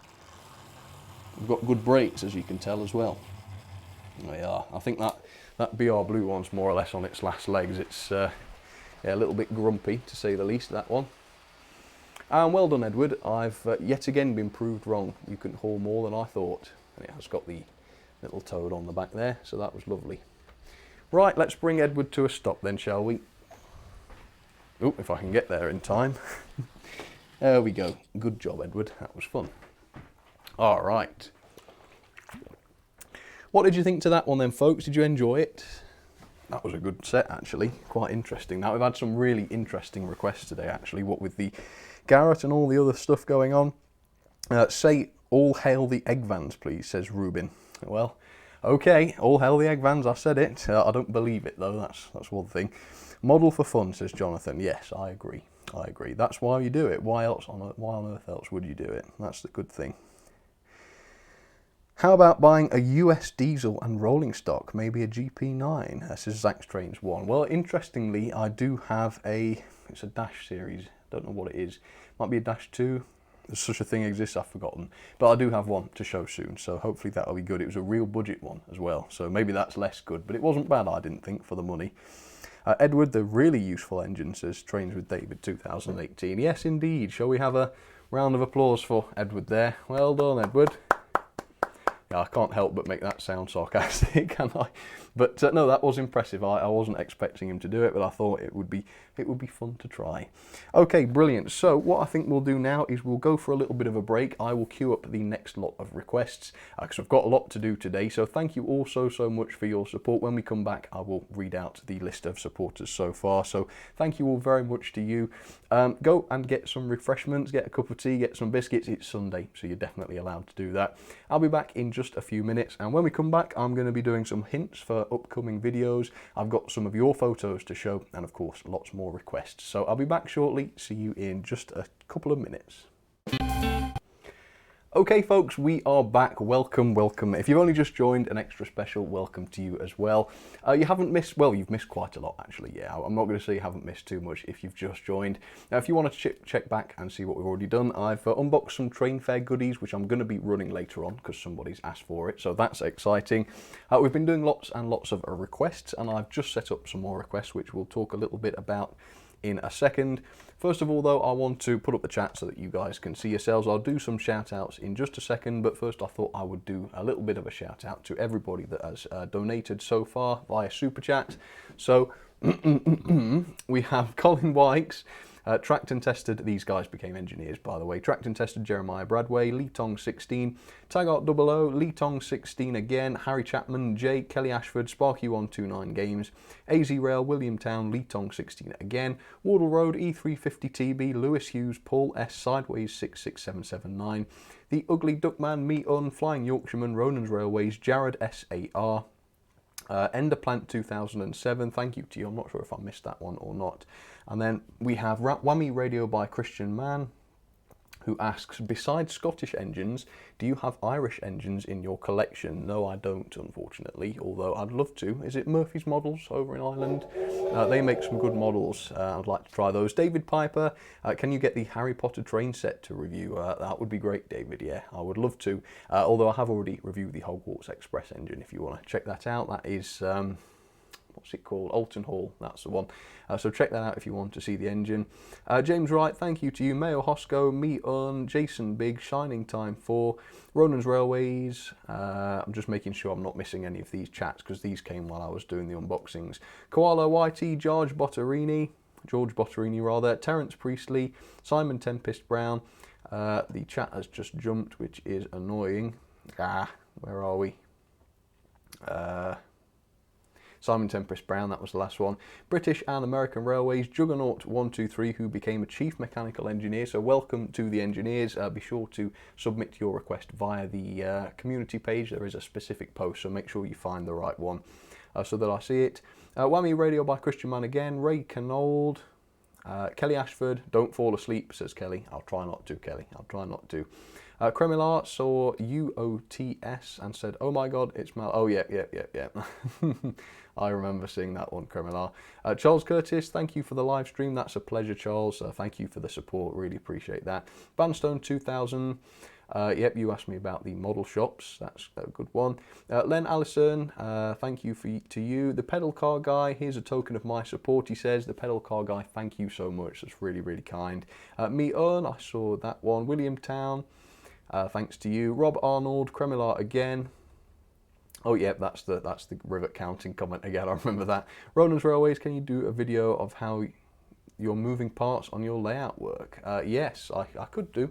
We've got good brakes, as you can tell, as well. There we are. I think that BR Blue one's more or less on its last legs. It's yeah, a little bit grumpy, to say the least, that one. And well done, Edward. I've yet again been proved wrong. You can haul more than I thought. And it has got the little toad on the back there, so that was lovely. Right, let's bring Edward to a stop then, shall we? Oh, if I can get there in time. There we go. Good job, Edward. That was fun. All right. What did you think to that one then, folks? Did you enjoy it? That was a good set, actually. Quite interesting. Now, we've had some really interesting requests today, actually, what with the Garrett and all the other stuff going on. Say, all hail the egg vans, please, says Rubin. Well, Okay, all hell the egg vans, I said it. I don't believe it though, that's one thing. Model for fun, says Jonathan. Yes, I agree. I agree. That's why you do it. Why on earth else would you do it? That's the good thing. How about buying a US diesel and rolling stock, maybe a GP9? This is Sam'sTrains 1. Well, interestingly, I do have it's a Dash series. Don't know what it is. Might be a Dash 2. If such a thing exists, I've forgotten. But I do have one to show soon, so hopefully that'll be good. It was a real budget one as well, so maybe that's less good. But it wasn't bad, I didn't think, for the money. Edward, the really useful engine, says Trains with David 2018. Yes, indeed. Shall we have a round of applause for Edward there? Well done, Edward. Yeah, I can't help but make that sound sarcastic, can I? But no, that was impressive. I wasn't expecting him to do it, but I thought it would be fun to try. Okay, brilliant. So what I think we'll do now is we'll go for a little bit of a break. I will queue up the next lot of requests because I've got a lot to do today. So thank you all so much for your support. When we come back, I will read out the list of supporters so far. So thank you all very much to you. Go and get some refreshments, get a cup of tea, get some biscuits. It's Sunday, so you're definitely allowed to do that. I'll be back in just a few minutes, and when we come back, I'm going to be doing some hints for upcoming videos. I've got some of your photos to show, and of course lots more requests. So I'll be back shortly. See you in just a couple of minutes. Okay folks, we are back. Welcome, welcome. If you've only just joined, an extra special welcome to you as well. You haven't missed, well, you've missed quite a lot actually, yeah. I'm not going to say you haven't missed too much if you've just joined. Now if you want to check back and see what we've already done, I've unboxed some train fare goodies, which I'm going to be running later on because somebody's asked for it, so that's exciting. We've been doing lots and lots of requests, and I've just set up some more requests, which we'll talk a little bit about in a second. First of all though, I want to put up the chat so that you guys can see yourselves. I'll do some shout outs in just a second, but first I thought I would do a little bit of a shout out to everybody that has donated so far via Super Chat. So we have Colin Wykes, tracked and tested, these guys became engineers by the way, tracked and tested Jeremiah Bradway, Lee Tong 16, Taggart 00, Lee Tong 16 again, Harry Chapman, Jay, Kelly Ashford, Sparky129 Games, AZ Rail, William Town, Lee Tong 16 again, Wardle Road, E350TB, Lewis Hughes, Paul S, Sideways 66779, The Ugly Duckman, Me Un, Flying Yorkshireman, Ronan's Railways, Jared SAR, Enderplant 2007, thank you to you. I'm not sure if I missed that one or not. And then we have Whammy Radio by Christian Mann, who asks, besides Scottish engines, do you have Irish engines in your collection? No, I don't, unfortunately, although I'd love to. Is it Murphy's Models over in Ireland? They make some good models. I'd like to try those. David Piper, can you get the Harry Potter train set to review? That would be great, David, yeah, I would love to. Although I have already reviewed the Hogwarts Express engine, if you want to check that out. That is... what's it called? Alton Hall, that's the one. So check that out if you want to see the engine. James Wright, thank you to you. Mayo Hosco, Me Un, Jason Big, Shining Time 4, Ronan's Railways. I'm just making sure I'm not missing any of these chats because these came while I was doing the unboxings. Koala Whitey, George Botterini, Terence Priestley, Simon Tempest Brown. The chat has just jumped, which is annoying. Where are we? Simon Tempest Brown, that was the last one. British and American Railways, Juggernaut123, who became a chief mechanical engineer. So welcome to the engineers. Be sure to submit your request via the community page. There is a specific post, so make sure you find the right one so that I see it. Whammy Radio by Christian Mann again. Ray Canold, Kelly Ashford, don't fall asleep, says Kelly. I'll try not to, Kelly. I'll try not to. Kremilar saw UOTS and said, oh my god, it's Mal. Oh, yeah. I remember seeing that one, Kremilar. Charles Curtis, thank you for the live stream. That's a pleasure, Charles. Thank you for the support. Really appreciate that. Bandstone 2000. Yep, you asked me about the model shops. That's a good one. Len Allison, thank you to you. The Pedal Car Guy, here's a token of my support, he says. The Pedal Car Guy, thank you so much. That's really, really kind. Me Un, I saw that one. William Town, thanks to you. Rob Arnold, Kremilar again. Oh yeah, that's the rivet counting comment again, I remember that. Ronan's Railways, can you do a video of how you're moving parts on your layout work? Yes, I could do.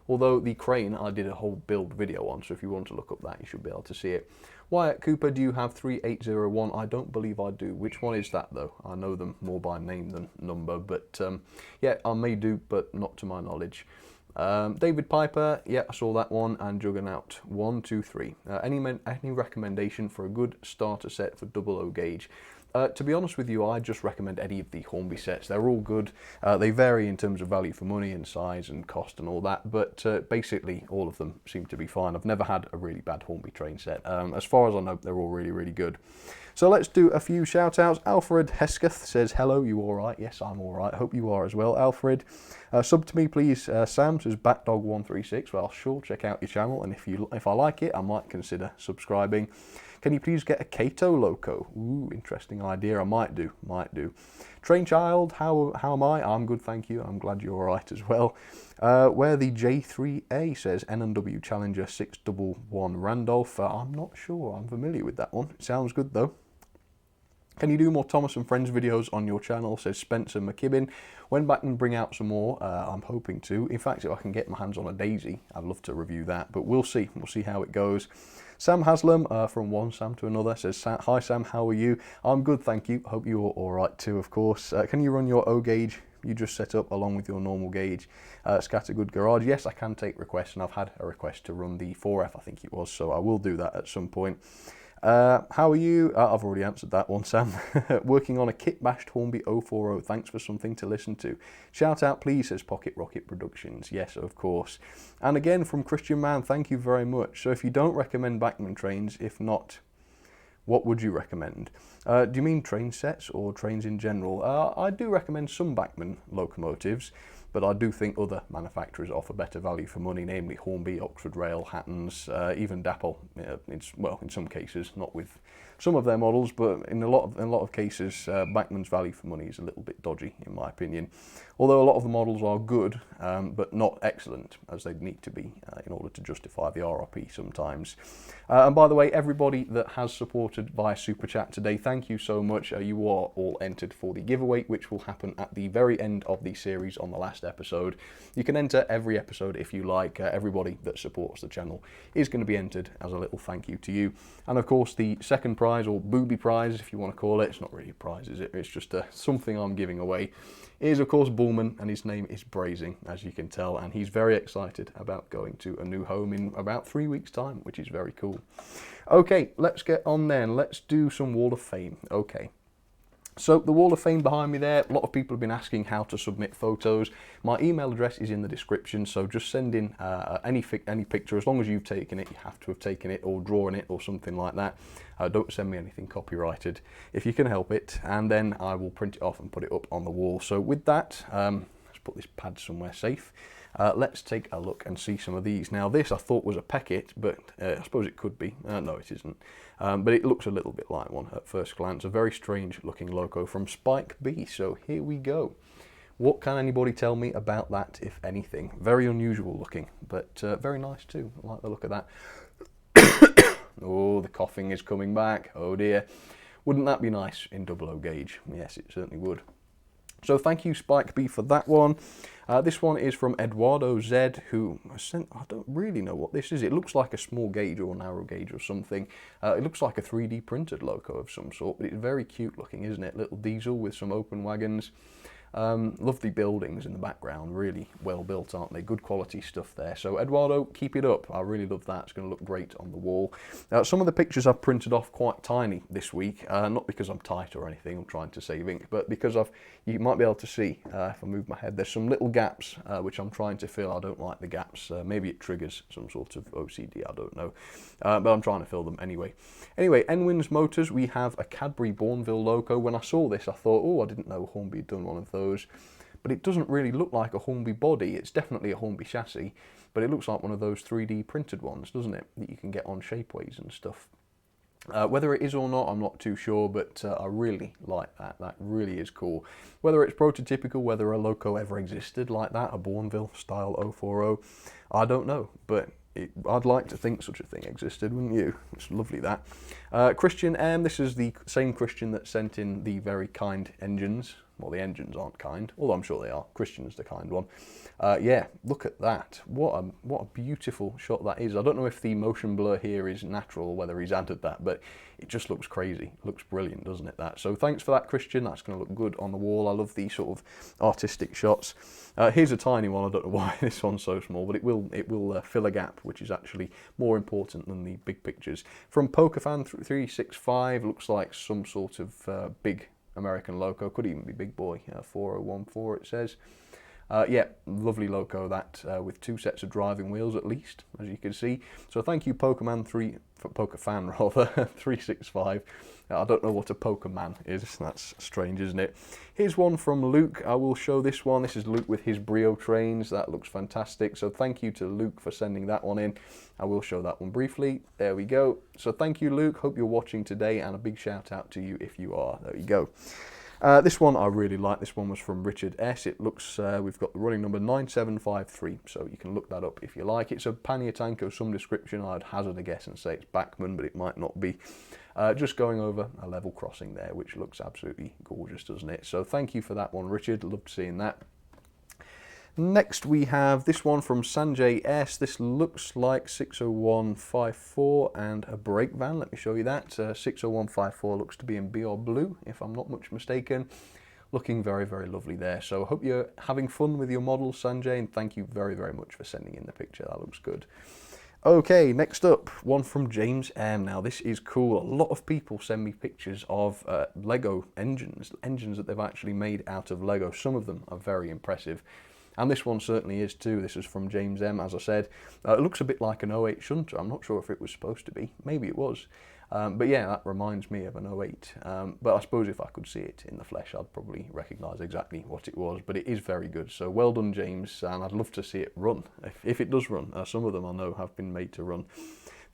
Although the crane I did a whole build video on, so if you want to look up that, you should be able to see it. Wyatt Cooper, do you have 3801? I don't believe I do. Which one is that though? I know them more by name than number, but yeah, I may do, but not to my knowledge. David Piper, yeah, I saw that one, and Juggernaut, 1, 2, 3. Any recommendation for a good starter set for 00 gauge? To be honest with you, I just recommend any of the Hornby sets. They're all good. They vary in terms of value for money and size and cost and all that, but basically all of them seem to be fine. I've never had a really bad Hornby train set. As far as I know, they're all really, really good. So let's do a few shout outs. Alfred Hesketh says, hello, you all right? Yes, I'm all right. Hope you are as well, Alfred. Sub to me, please. Sam says, Batdog136. Well, sure, check out your channel, and if I like it, I might consider subscribing. Can you please get a Kato Loco? Ooh, interesting idea. I might do. Train Child, how am I? I'm good, thank you. I'm glad you're all right as well. Where the J3A says N&W Challenger 611 Randolph. I'm not sure. I'm familiar with that one. It sounds good though. Can you do more Thomas and Friends videos on your channel, says Spencer McKibbin. When back and bring out some more, I'm hoping to. In fact, if I can get my hands on a Daisy, I'd love to review that, but we'll see. We'll see how it goes. Sam Haslam, from one Sam to another, says, hi Sam, how are you? I'm good, thank you. Hope you're all right too, of course. Can you run your O gauge you just set up along with your normal gauge? Scattergood Garage, yes, I can take requests, and I've had a request to run the 4F, I think it was, so I will do that at some point. How are you? I've already answered that one, Sam. Working on a kit bashed Hornby 040. Thanks for something to listen to. Shout out, please, says Pocket Rocket Productions. Yes, of course. And again, from Christian Man, thank you very much. So if you don't recommend Bachmann trains, if not, what would you recommend? Do you mean train sets or trains in general? I do recommend some Bachmann locomotives, but I do think other manufacturers offer better value for money, namely Hornby, Oxford Rail, Hattons, even Dapple. Well, in some cases, not with some of their models, but in a lot of cases, Bachmann's value for money is a little bit dodgy, in my opinion. Although a lot of the models are good, but not excellent, as they'd need to be in order to justify the RRP sometimes. And by the way, everybody that has supported via Super Chat today, thank you so much. You are all entered for the giveaway, which will happen at the very end of the series on the last episode. You can enter every episode if you like. Everybody that supports the channel is going to be entered as a little thank you to you. And of course, the second prize, or booby prize if you want to call it, it's not really a prize, is it? It's just something I'm giving away, is of course Bullman, and his name is Braising, as you can tell, and he's very excited about going to a new home in about 3 weeks' time, which is very cool. Okay, let's get on then. Let's do some Wall of Fame. Okay. So the Wall of Fame behind me there, a lot of people have been asking how to submit photos. My email address is in the description, so just send in any picture. As long as you've taken it, you have to have taken it or drawn it or something like that. Don't send me anything copyrighted if you can help it, and then I will print it off and put it up on the wall. So with that, let's put this pad somewhere safe. Let's take a look and see some of these. Now this I thought was a Peckett, but I suppose it could be. No, it isn't. But it looks a little bit like one at first glance. A very strange looking loco from Spike B. So here we go. What can anybody tell me about that, if anything? Very unusual looking, but very nice too. I like the look of that. Oh, the coughing is coming back. Oh dear. Wouldn't that be nice in 00 gauge? Yes, it certainly would. So thank you, Spike B, for that one. This one is from Eduardo Z, who sent, I don't really know what this is. It looks like a small gauge or narrow gauge or something. It looks like a 3D printed loco of some sort, but it's very cute looking, isn't it? Little diesel with some open wagons. Lovely buildings in the background, really well built, aren't they? Good quality stuff there. So Eduardo, keep it up. I really love that. It's going to look great on the wall. Some of the pictures I've printed off quite tiny this week, not because I'm tight or anything, I'm trying to save ink, but because you might be able to see, if I move my head, there's some little gaps which I'm trying to fill. I don't like the gaps. Maybe it triggers some sort of OCD, I don't know. But I'm trying to fill them anyway. Anyway, Enwins Motors, we have a Cadbury Bourneville loco. When I saw this, I thought, oh, I didn't know Hornby had done one of those. But it doesn't really look like a Hornby body. It's definitely a Hornby chassis, but it looks like one of those 3D printed ones, doesn't it? That you can get on Shapeways and stuff. Whether it is or not, I'm not too sure, but I really like that. That really is cool. Whether it's prototypical, whether a loco ever existed like that, a Bourneville style 040, I don't know, but I'd like to think such a thing existed, wouldn't you? It's lovely that. Christian M, this is the same Christian that sent in the very kind engines. Well, the engines aren't kind, although I'm sure they are. Christian's the kind one. Yeah, look at that. What a beautiful shot that is. I don't know if the motion blur here is natural or whether he's added that, but it just looks crazy. It looks brilliant, doesn't it, that? So thanks for that, Christian. That's going to look good on the wall. I love these sort of artistic shots. Here's a tiny one. I don't know why this one's so small, but it will fill a gap, which is actually more important than the big pictures. From PokerFan365, looks like some sort of big American loco. Could even be Big Boy. 4014 it says. Yeah, lovely loco that, with 2 sets of driving wheels at least, as you can see. So thank you, PokerFan 365. I don't know what a Pokerman is. That's strange, isn't it? Here's one from Luke. I will show this one. This is Luke with his Trains. That looks fantastic. So thank you to Luke for sending that one in. I will show that one briefly. There we go. So thank you, Luke. Hope you're watching today, and a big shout out to you if you are. There you go. This one I really like. This one was from Richard S. It looks, we've got the running number 9753, so you can look that up if you like. It's a pannier tank of some description. I'd hazard a guess and say it's Bachmann, but it might not be. Just going over a level crossing there, which looks absolutely gorgeous, doesn't it? So thank you for that one, Richard. Loved seeing that. Next we have this one from Sanjay S. This looks like 60154 and a brake van. Let me show you that. 60154 looks to be in BR blue, if I'm not much mistaken. Looking very, very lovely there. So I hope you're having fun with your models, Sanjay, and thank you very, very much for sending in the picture. That looks good. Okay, next up, one from James M. Now this is cool. A lot of people send me pictures of Lego engines that they've actually made out of Lego. Some of them are very impressive. And this one certainly is too. This is from James M, as I said. It looks a bit like an 08 shunter. I'm not sure if it was supposed to be. Maybe it was. But yeah, that reminds me of an 08. But I suppose if I could see it in the flesh, I'd probably recognise exactly what it was. But it is very good. So well done, James. And I'd love to see it run, if it does run. Some of them I know have been made to run.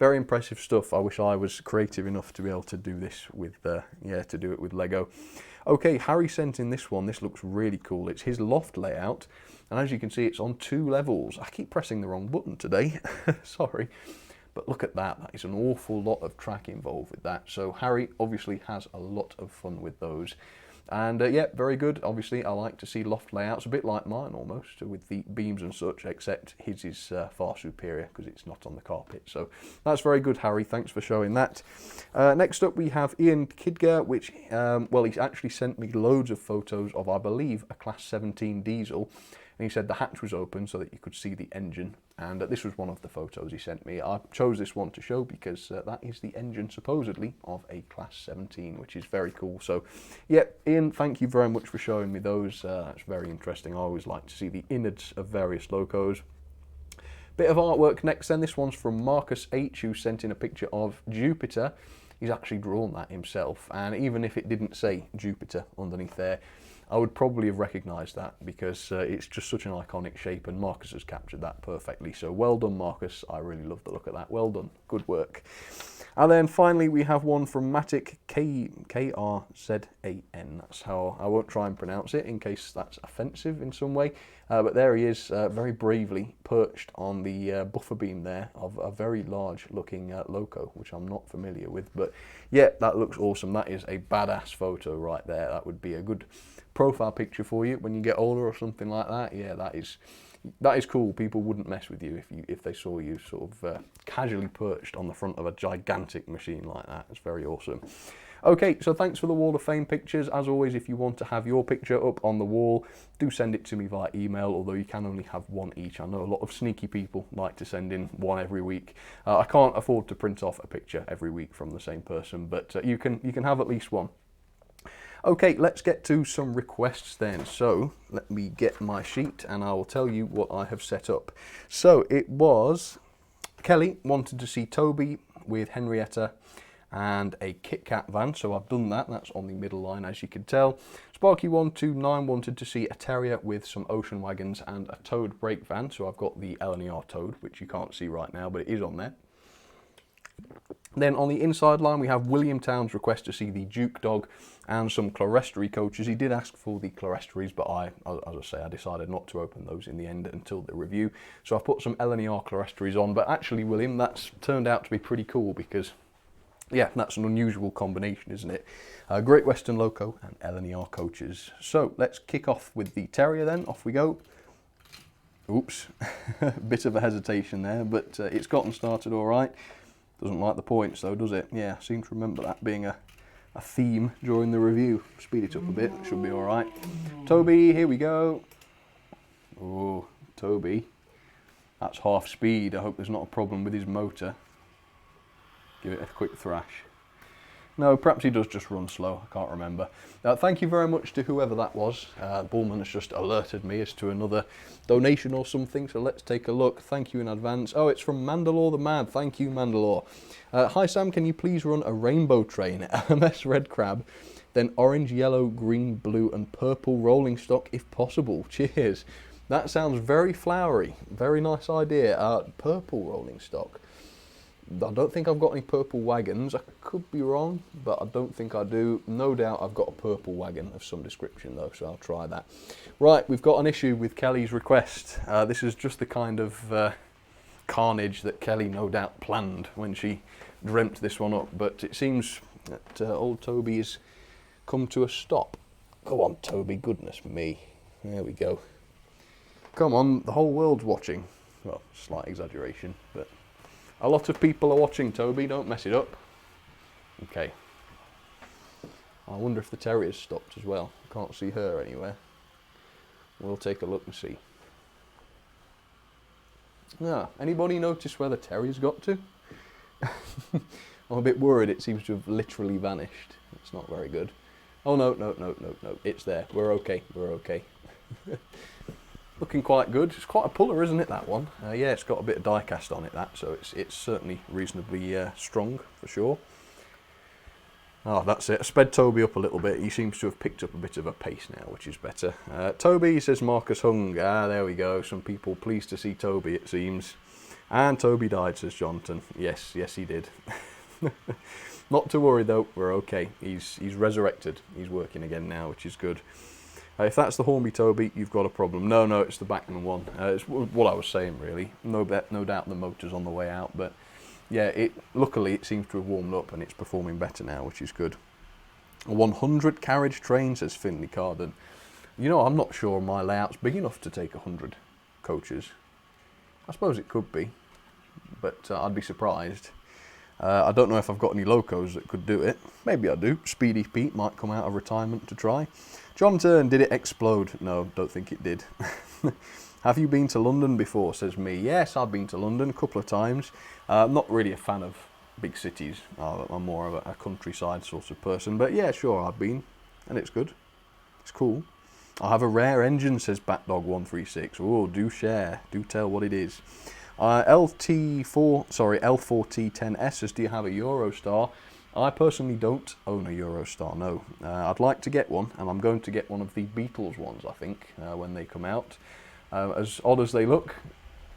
Very impressive stuff. I wish I was creative enough to be able to do this with, to do it with Lego. Okay, Harry sent in this one. This looks really cool. It's his loft layout. And as you can see, it's on 2 levels. I keep pressing the wrong button today. Sorry. But look at that. That is an awful lot of track involved with that. So Harry obviously has a lot of fun with those. And yeah, very good. Obviously, I like to see loft layouts, a bit like mine almost, with the beams and such, except his is far superior because it's not on the carpet. So that's very good, Harry. Thanks for showing that. Next up, we have Ian Kidger, which, well, he's actually sent me loads of photos of, I believe, a Class 17 diesel. And he said the hatch was open so that you could see the engine. And this was one of the photos he sent me. I chose this one to show because that is the engine, supposedly, of a Class 17, which is very cool. So, yeah, Ian, thank you very much for showing me those. That's very interesting. I always like to see the innards of various locos. Bit of artwork next then. This one's from Marcus H, who sent in a picture of Jupiter. He's actually drawn that himself. And even if it didn't say Jupiter underneath there, I would probably have recognised that because it's just such an iconic shape, and Marcus has captured that perfectly. So well done, Marcus. I really love the look of that. Well done. Good work. And then finally we have one from Matic KRZAN. That's how I won't try and pronounce it in case that's offensive in some way. But there he is, very bravely perched on the buffer beam there of a very large looking loco, which I'm not familiar with. But yeah, that looks awesome. That is a badass photo right there. That would be a good profile picture for you when you get older or something like that. Yeah, that is cool. People wouldn't mess with you if they saw you sort of casually perched on the front of a gigantic machine like that. It's very awesome. Okay, so thanks for the Wall of Fame pictures. As always, if you want to have your picture up on the wall, do send it to me via email, although you can only have one each. I know a lot of sneaky people like to send in one every week. I can't afford to print off a picture every week from the same person, but you can have at least one. Okay, let's get to some requests then. So let me get my sheet and I will tell you what I have set up. So it was Kelly wanted to see Toby with Henrietta and a Kit Kat van, so I've done that. That's on the middle line, as you can tell. Sparky129 wanted to see a Terrier with some ocean wagons and a towed brake van, so I've got the LNER towed, which you can't see right now, but it is on there. Then on the inside line, we have William Town's request to see the Duke dog and some clerestory coaches. He did ask for the clerestories, but as I say, I decided not to open those in the end until the review. So I've put some LNER clerestories on, but actually, William, that's turned out to be pretty cool because Yeah, that's an unusual combination, isn't it? Great Western Loco and LNER coaches. So let's kick off with the Terrier then. Off we go. Oops, bit of a hesitation there, but it's gotten started all right. Doesn't like the points though, does it? Yeah, I seem to remember that being a theme during the review. Speed it up a bit, should be all right. Toby, here we go. Oh, Toby. That's half speed. I hope there's not a problem with his motor. Give it a quick thrash. No, perhaps he does just run slow. I can't remember. Thank you very much to whoever that was. Bullman has just alerted me as to another donation or something, so let's take a look. Thank you in advance. Oh, it's from Mandalore the Mad. Thank you, Mandalore. Hi, Sam. Can you please run a rainbow train, LMS Red Crab, then orange, yellow, green, blue, and purple rolling stock if possible? Cheers. That sounds very flowery. Very nice idea. Purple rolling stock. I don't think I've got any purple wagons. I could be wrong, but I don't think I do. No doubt I've got a purple wagon of some description though, so I'll try that. Right, we've got an issue with Kelly's request. This is just the kind of carnage that Kelly no doubt planned when she dreamt this one up, but it seems that old Toby's come to a stop. Go on, Toby, goodness me. There we go. Come on, the whole world's watching. Well, slight exaggeration, but a lot of people are watching, Toby. Don't mess it up. Okay. I wonder if the terrier's stopped as well. Can't see her anywhere. We'll take a look and see. Anybody notice where the terrier's got to? I'm a bit worried. It seems to have literally vanished. It's not very good. Oh, no. It's there. We're okay. We're okay. Looking quite good. It's quite a puller, isn't it, that one? Yeah, it's got a bit of die cast on it, that, so it's certainly reasonably strong, for sure. Oh, that's it. I sped Toby up a little bit. He seems to have picked up a bit of a pace now, which is better. Toby, says Marcus Hung. There we go. Some people pleased to see Toby, it seems. And Toby died, says Jonathan. Yes, he did. Not to worry, though. We're okay. He's resurrected. He's working again now, which is good. If that's the Hornby Toby, you've got a problem. No, it's the Bachmann one. It's what I was saying, really. No doubt the motor's on the way out, but yeah, luckily it seems to have warmed up and it's performing better now, which is good. A 100 carriage train, says Finley Carden. You know, I'm not sure my layout's big enough to take 100 coaches. I suppose it could be, but I'd be surprised. I don't know if I've got any locos that could do it. Maybe I do. Speedy Pete might come out of retirement to try. Jonathan, did it explode? No, don't think it did. Have you been to London before, says me. Yes, I've been to London a couple of times. I'm not really a fan of big cities. I'm more of a countryside sort of person. But yeah, sure, I've been. And it's good. It's cool. I have a rare engine, says Batdog136. Oh, do share. Do tell what it is. L4T10S says, do you have a Eurostar? I personally don't own a Eurostar, no. I'd like to get one, and I'm going to get one of the Beatles ones, I think, when they come out. As odd as they look,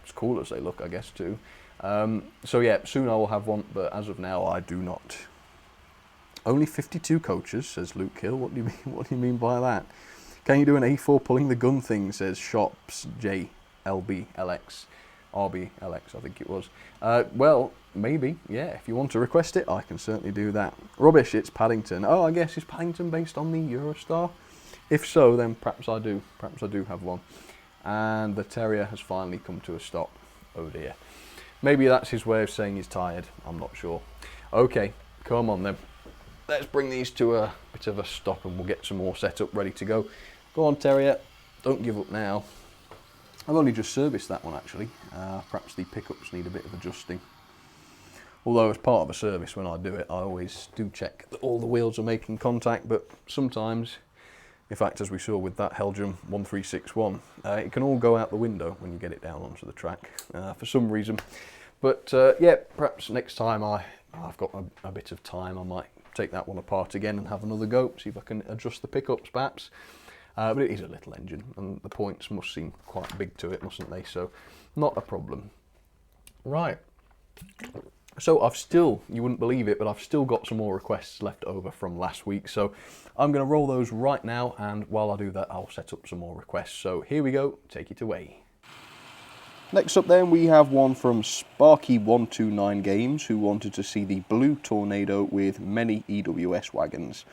as cool as they look, I guess, too. So yeah, soon I will have one, but as of now, I do not. Only 52 coaches, says Luke Hill. What do you mean? What do you mean by that? Can you do an A4 pulling the gun thing, says Shops JLBLX. RBLX, I think it was. Well, maybe, yeah. If you want to request it, I can certainly do that. Rubbish, it's Paddington. Oh, I guess, is Paddington based on the Eurostar? If so, then perhaps I do. Perhaps I do have one. And the Terrier has finally come to a stop. Oh dear. Maybe that's his way of saying he's tired. I'm not sure. Okay, come on then. Let's bring these to a bit of a stop and we'll get some more set up ready to go. Go on, Terrier. Don't give up now. I've only just serviced that one actually. Perhaps the pickups need a bit of adjusting. Although as part of a service when I do it, I always do check that all the wheels are making contact, but sometimes, in fact as we saw with that Helgium 1361, it can all go out the window when you get it down onto the track for some reason. But yeah, perhaps next time I've got a bit of time, I might take that one apart again and have another go, see if I can adjust the pickups perhaps. But it is a little engine and the points must seem quite big to it, mustn't they? So not a problem. Right. So I've still, you wouldn't believe it, but I've still got some more requests left over from last week. So I'm going to roll those right now. And while I do that, I'll set up some more requests. So here we go. Take it away. Next up then, we have one from Sparky129 Games, who wanted to see the blue Tornado with many EWS wagons.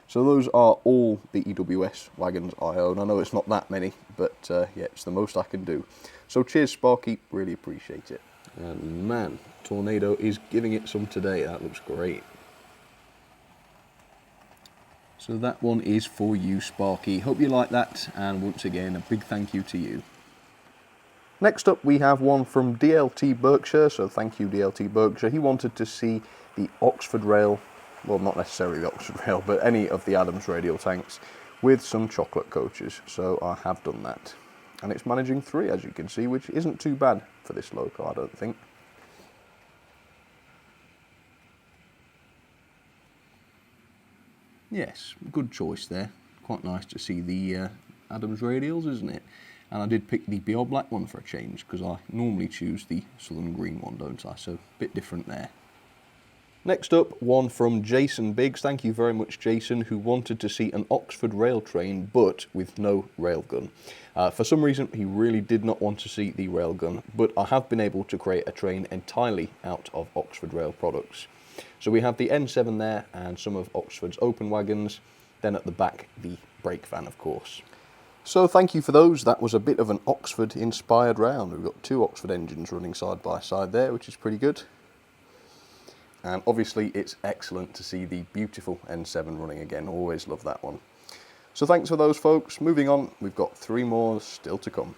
So those are all the EWS wagons I own. I know it's not that many, but yeah, it's the most I can do. So cheers, Sparky, really appreciate it. And man, Tornado is giving it some today. That looks great. So that one is for you, Sparky. Hope you like that, and once again, a big thank you to you. Next up, we have one from DLT Berkshire, so thank you, DLT Berkshire. He wanted to see the Oxford Rail, well, not necessarily the Oxford Rail, but any of the Adams radial tanks with some chocolate coaches, so I have done that. And it's managing 3, as you can see, which isn't too bad for this loco, I don't think. Yes, good choice there. Quite nice to see the Adams radials, isn't it? And I did pick the BR black one for a change, because I normally choose the Southern green one, don't I? So a bit different there. Next up, one from Jason Biggs. Thank you very much, Jason, who wanted to see an Oxford rail train, but with no railgun. For some reason, he really did not want to see the railgun, but I have been able to create a train entirely out of Oxford rail products. So we have the N7 there, and some of Oxford's open wagons, then at the back, the brake van, of course. So thank you for those. That was a bit of an Oxford-inspired round. We've got 2 Oxford engines running side by side there, which is pretty good. And obviously it's excellent to see the beautiful N7 running again. Always love that one. So thanks for those, folks. Moving on, we've got 3 more still to come.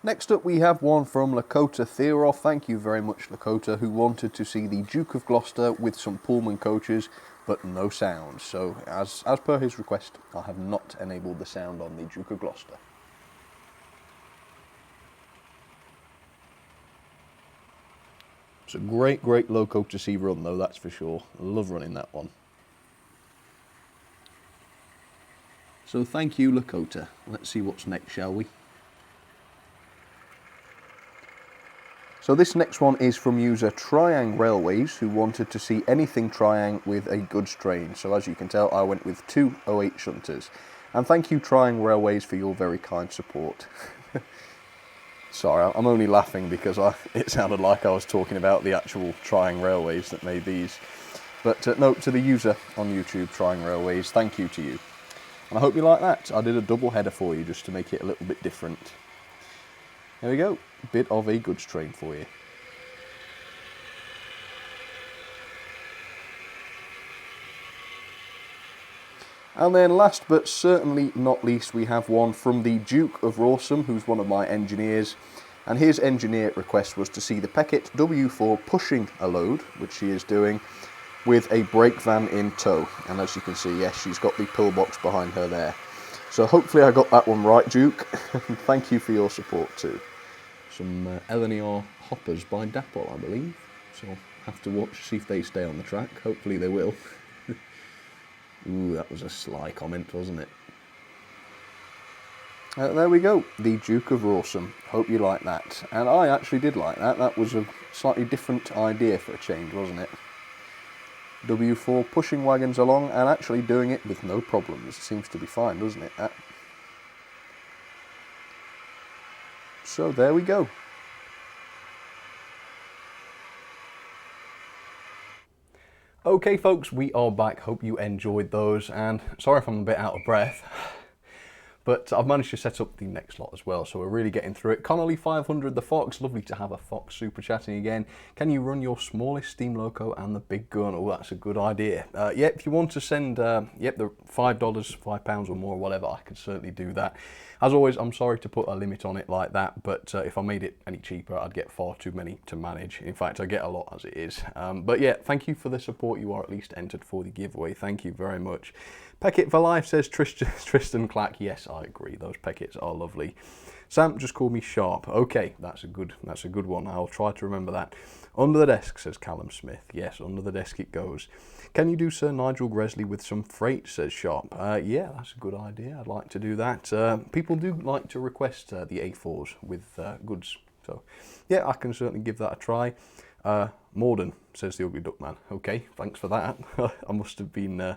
Next up, we have one from Lakota Theoroff. Thank you very much, Lakota, who wanted to see the Duke of Gloucester with some Pullman coaches, but no sound. So, as per his request, I have not enabled the sound on the Duke of Gloucester. It's a great, great loco to see run, though, that's for sure. I love running that one. So thank you, Lakota. Let's see what's next, shall we? So this next one is from user Triang Railways, who wanted to see anything Triang with a goods train. So as you can tell, I went with 2 08 shunters. And thank you, Triang Railways, for your very kind support. Sorry, I'm only laughing because it sounded like I was talking about the actual Triang Railways that made these. But no, to the user on YouTube, Triang Railways, thank you to you. And I hope you like that. I did a double header for you just to make it a little bit different. There we go, a bit of a goods train for you. And then last but certainly not least, we have one from the Duke of Rawsome, who's one of my engineers. And his engineer request was to see the Peckett W4 pushing a load, which she is doing, with a brake van in tow. And as you can see, yes, she's got the pillbox behind her there. So hopefully I got that one right, Duke. Thank you for your support too. Some LNER hoppers by Dapol, I believe. So I'll have to watch, see if they stay on the track. Hopefully they will. Ooh, that was a sly comment, wasn't it? There we go, the Duke of Rawsome. Hope you like that. And I actually did like that. That was a slightly different idea for a change, wasn't it? W4 pushing wagons along and actually doing it with no problems. It seems to be fine, doesn't it? So there we go. Okay folks, we are back. Hope you enjoyed those, and sorry if I'm a bit out of breath, but I've managed to set up the next lot as well, so we're really getting through it. Connolly 500, the Fox, lovely to have a Fox super chatting again. Can you run your smallest steam loco and the big gun? Oh, that's a good idea. Yeah, if you want to send the $5, £5 or more, or whatever, I can certainly do that. As always, I'm sorry to put a limit on it like that, but if I made it any cheaper, I'd get far too many to manage. In fact, I get a lot as it is. But yeah, thank you for the support. You are at least entered for the giveaway. Thank you very much. Peckett for life, says Tristan Clack. Yes, I agree. Those Pecketts are lovely. Sam, just call me Sharp. Okay, that's a good one. I'll try to remember that. Under the desk, says Callum Smith. Yes, under the desk it goes. Can you do Sir Nigel Gresley with some freight, says Sharp. Yeah, that's a good idea. I'd like to do that. People do like to request the A4s with goods. So, yeah, I can certainly give that a try. Morden, says the Ugly Duckman. Okay, thanks for that. I must have been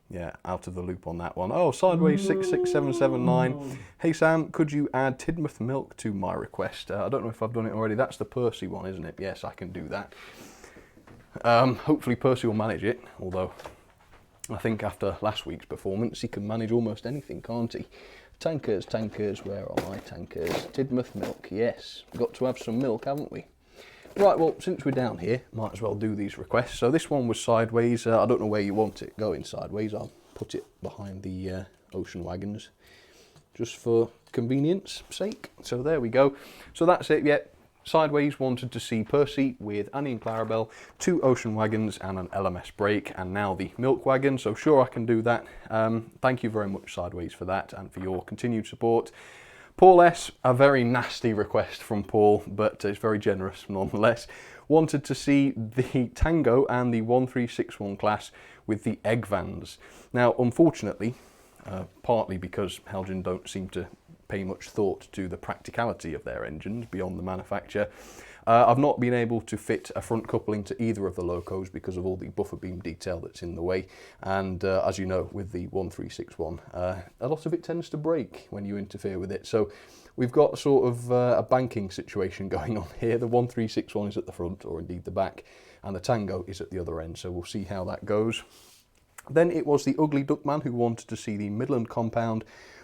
Yeah, out of the loop on that one. Oh, Sideways 66779. Hey Sam, could you add Tidmouth milk to my request? I don't know if I've done it already. That's the Percy one, isn't it? Yes, I can do that. Hopefully Percy will manage it, although I think after last week's performance he can manage almost anything, can't he? Tankers, where are my tankers? Tidmouth milk, yes. We've got to have some milk, haven't we? Right, well, since we're down here, might as well do these requests. So this one was Sideways. I don't know where you want it going sideways. I'll put it behind the ocean wagons, just for convenience sake. So there we go. So that's it, yeah. Sideways wanted to see Percy with Annie and Clarabelle, 2 ocean wagons and an LMS brake, and now the milk wagon. So sure, I can do that. Thank you very much, Sideways, for that and for your continued support. Paul S, a very nasty request from Paul, but it's very generous nonetheless, wanted to see the Tango and the 1361 class with the egg vans. Now, unfortunately, partly because Helgen don't seem to pay much thought to the practicality of their engines beyond the manufacture, I've not been able to fit a front coupling to either of the locos because of all the buffer beam detail that's in the way. And as you know, with the 1361, a lot of it tends to break when you interfere with it. So we've got sort of a banking situation going on here. The 1361 is at the front, or indeed the back, and the Tango is at the other end. So we'll see how that goes. Then it was the Ugly Duckman who wanted to see the Midland compound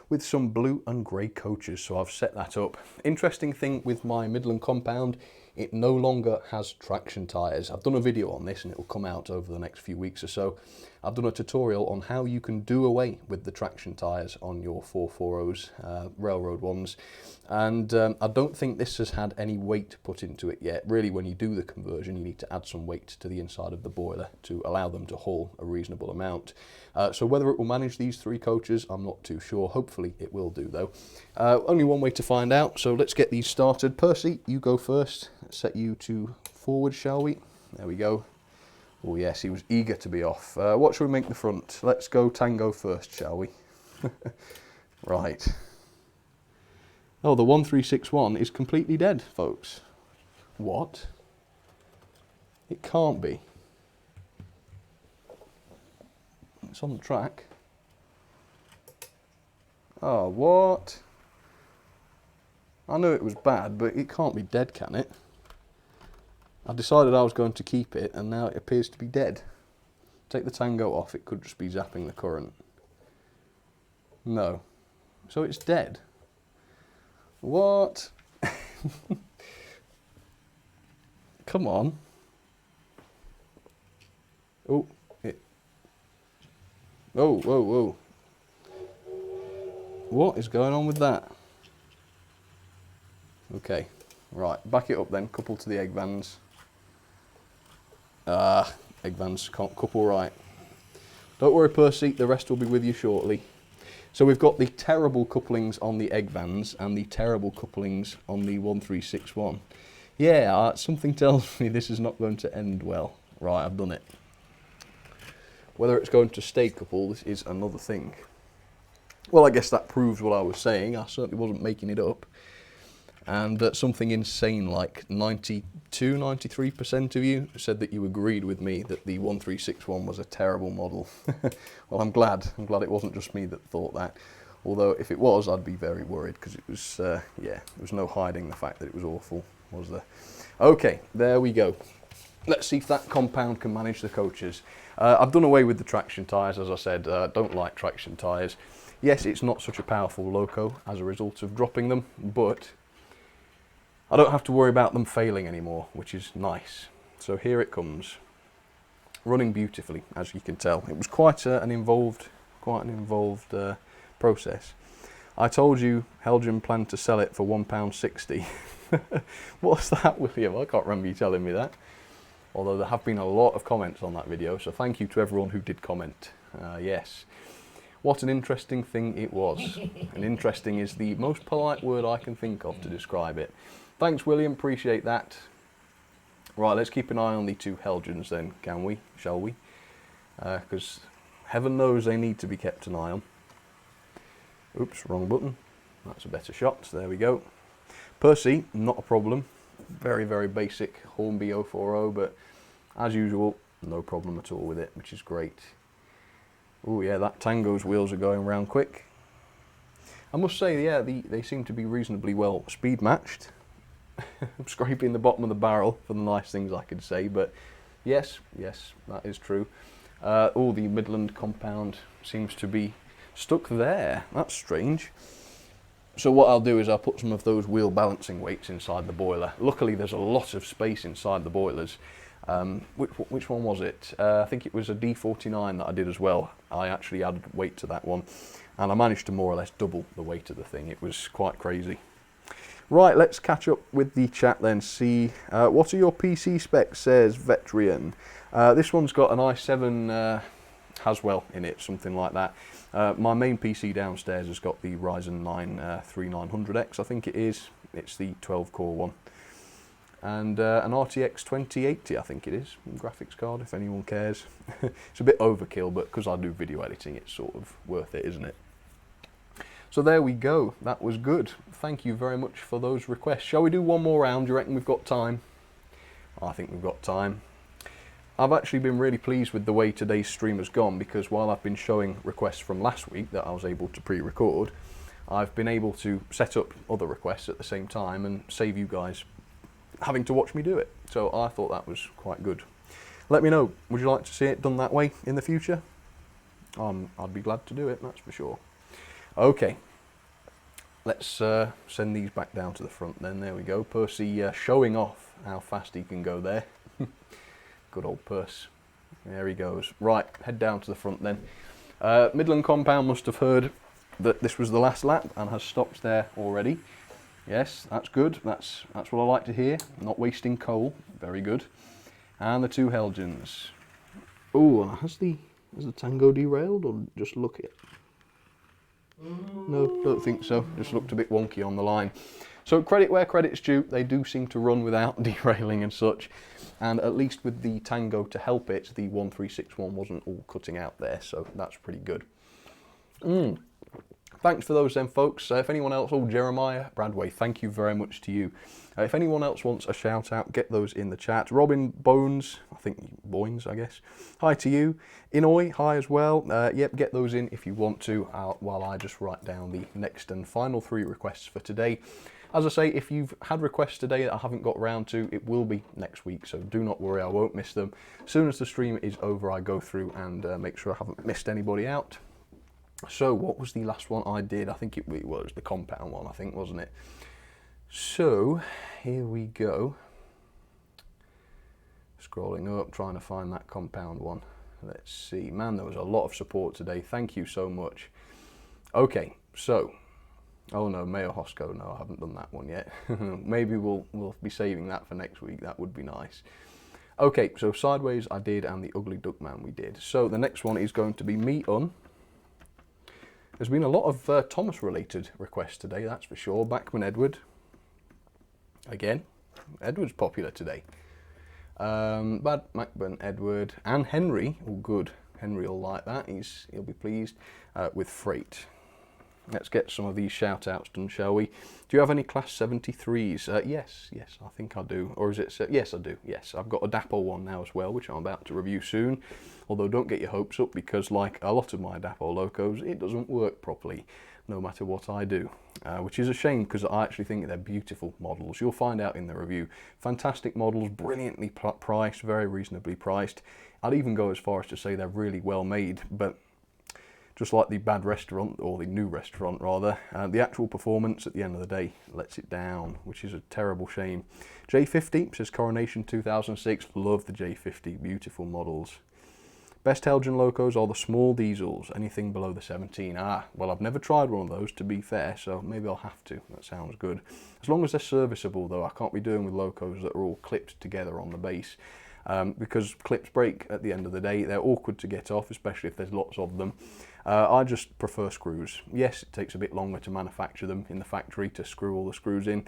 with some blue and grey coaches, so I've set that up. Interesting thing with my Midland compound, it no longer has traction tyres. I've done a video on this and it will come out over the next few weeks or so. I've done a tutorial on how you can do away with the traction tyres on your 440s, railroad ones, and I don't think this has had any weight put into it yet. Really, when you do the conversion, you need to add some weight to the inside of the boiler to allow them to haul a reasonable amount. So whether it will manage these 3 coaches, I'm not too sure. Hopefully it will do though. Only one way to find out, so let's get these started. Percy, you go first. Set you to forward, shall we? There we go. Oh yes, he was eager to be off. What shall we make the front? Let's go Tango first, shall we? Right. Oh, the 1361 is completely dead, folks. What? It can't be. It's on the track. Oh, what? I knew it was bad, but it can't be dead, can it? I decided I was going to keep it, and now it appears to be dead. Take the Tango off, it could just be zapping the current. No. So it's dead. What? Come on. Oh, oh, whoa, whoa. What is going on with that? Okay, right, back it up then, couple to the egg vans. Egg vans can't couple right. Don't worry, Percy, the rest will be with you shortly. So we've got the terrible couplings on the egg vans and the terrible couplings on the 1361. Yeah, something tells me this is not going to end well. Right, I've done it. Whether it's going to stay coupled is another thing. Well, I guess that proves what I was saying. I certainly wasn't making it up. And something insane like 92, 93% of you said that you agreed with me that the 1361 was a terrible model. Well, I'm glad it wasn't just me that thought that. Although if it was, I'd be very worried, because it was, yeah, there was no hiding the fact that it was awful, was there? Okay, there we go. Let's see if that compound can manage the coaches. I've done away with the traction tyres, as I said. Don't like traction tyres. Yes, it's not such a powerful loco as a result of dropping them, but I don't have to worry about them failing anymore, which is nice. So here it comes, running beautifully, as you can tell. It was quite an involved process. I told you Helgen planned to sell it for £1.60. What's that, William? I can't remember you telling me that. Although there have been a lot of comments on that video, so thank you to everyone who did comment. Yes. What an interesting thing it was. And interesting is the most polite word I can think of to describe it. Thanks, William, appreciate that. Right, let's keep an eye on the 2 Helgens then, can we? Shall we? Because heaven knows they need to be kept an eye on. Oops, wrong button. That's a better shot. There we go. Percy, not a problem. Very, very basic Hornby 040, but as usual, no problem at all with it, which is great. Oh yeah, that Tango's wheels are going round quick. I must say, yeah, they seem to be reasonably well speed matched. I'm scraping the bottom of the barrel for the nice things I could say, but yes, that is true. Oh, the Midland compound seems to be stuck there. That's strange. So what I'll do is I'll put some of those wheel balancing weights inside the boiler. Luckily there's a lot of space inside the boilers. Which one was it? I think it was a D49 that I did as well. I actually added weight to that one, and I managed to more or less double the weight of the thing. It was quite crazy. Right, let's catch up with the chat then, see what are your PC specs, says Vetrian. This one's got an i7 Haswell in it, something like that. My main PC downstairs has got the Ryzen 9 3900X, I think it is. It's the 12 core one. And an RTX 2080, I think it is, graphics card, if anyone cares. It's a bit overkill, but because I do video editing, it's sort of worth it, isn't it? So there we go, that was good. Thank you very much for those requests. Shall we do one more round? Do you reckon we've got time? I think we've got time. I've actually been really pleased with the way today's stream has gone, because while I've been showing requests from last week that I was able to pre-record, I've been able to set up other requests at the same time and save you guys having to watch me do it. So I thought that was quite good. Let me know, would you like to see it done that way in the future? I'd be glad to do it, that's for sure. Okay, let's send these back down to the front then. There we go. Percy showing off how fast he can go there. Good old Percy. There he goes. Right, head down to the front then. Midland Compound must have heard that this was the last lap and has stopped there already. Yes, that's good. That's what I like to hear. Not wasting coal. Very good. And the two Helgens. Oh, has the Tango derailed, or just look at it? No, don't think so. Just looked a bit wonky on the line. So credit where credit's due. They do seem to run without derailing and such. And at least with the Tango to help it, the 1361 wasn't all cutting out there. So that's pretty good. Thanks for those then, folks. If anyone else, Jeremiah Bradway, thank you very much to you. If anyone else wants a shout out, get those in the chat. Robin Bones, I think Boynes, I guess. Hi to you. Inoy, hi as well. Yep, get those in if you want to, while I just write down the next and final 3 requests for today. As I say, if you've had requests today that I haven't got round to, it will be next week, so do not worry, I won't miss them. As soon as the stream is over, I go through and make sure I haven't missed anybody out. So what was the last one I did? I think it was the compound one, I think, wasn't it? So here we go. Scrolling up, trying to find that compound one. Let's see. Man, there was a lot of support today. Thank you so much. Okay, so, oh no, Mayo Hosco, no, I haven't done that one yet. Maybe we'll be saving that for next week. That would be nice. Okay, so Sideways I did, and the Ugly Duckman we did. So the next one is going to be Me Un. There's been a lot of Thomas-related requests today, that's for sure. Backman Edward. Again, Edward's popular today. Bad Macburn Edward and Henry. Oh, good. Henry will like that. He'll be pleased with Freight. Let's get some of these shout-outs done, shall we? Do you have any Class 73s? Yes, I think I do. Or is it... yes, I do. Yes, I've got a Dapple one now as well, which I'm about to review soon. Although don't get your hopes up, because like a lot of my Dapple locos, it doesn't work properly, no matter what I do. Which is a shame, because I actually think they're beautiful models. You'll find out in the review. Fantastic models, brilliantly priced, very reasonably priced. I'd even go as far as to say they're really well made, but just like the bad restaurant, or the new restaurant rather, the actual performance at the end of the day lets it down, which is a terrible shame. J50 says Coronation 2006, love the J50, beautiful models. Best Helgen locos are the small diesels, anything below the 17. Well, I've never tried one of those, to be fair, so maybe I'll have to. That sounds good. As long as they're serviceable, though, I can't be doing with locos that are all clipped together on the base. Because clips break at the end of the day. They're awkward to get off, especially if there's lots of them. I just prefer screws. Yes, it takes a bit longer to manufacture them in the factory to screw all the screws in,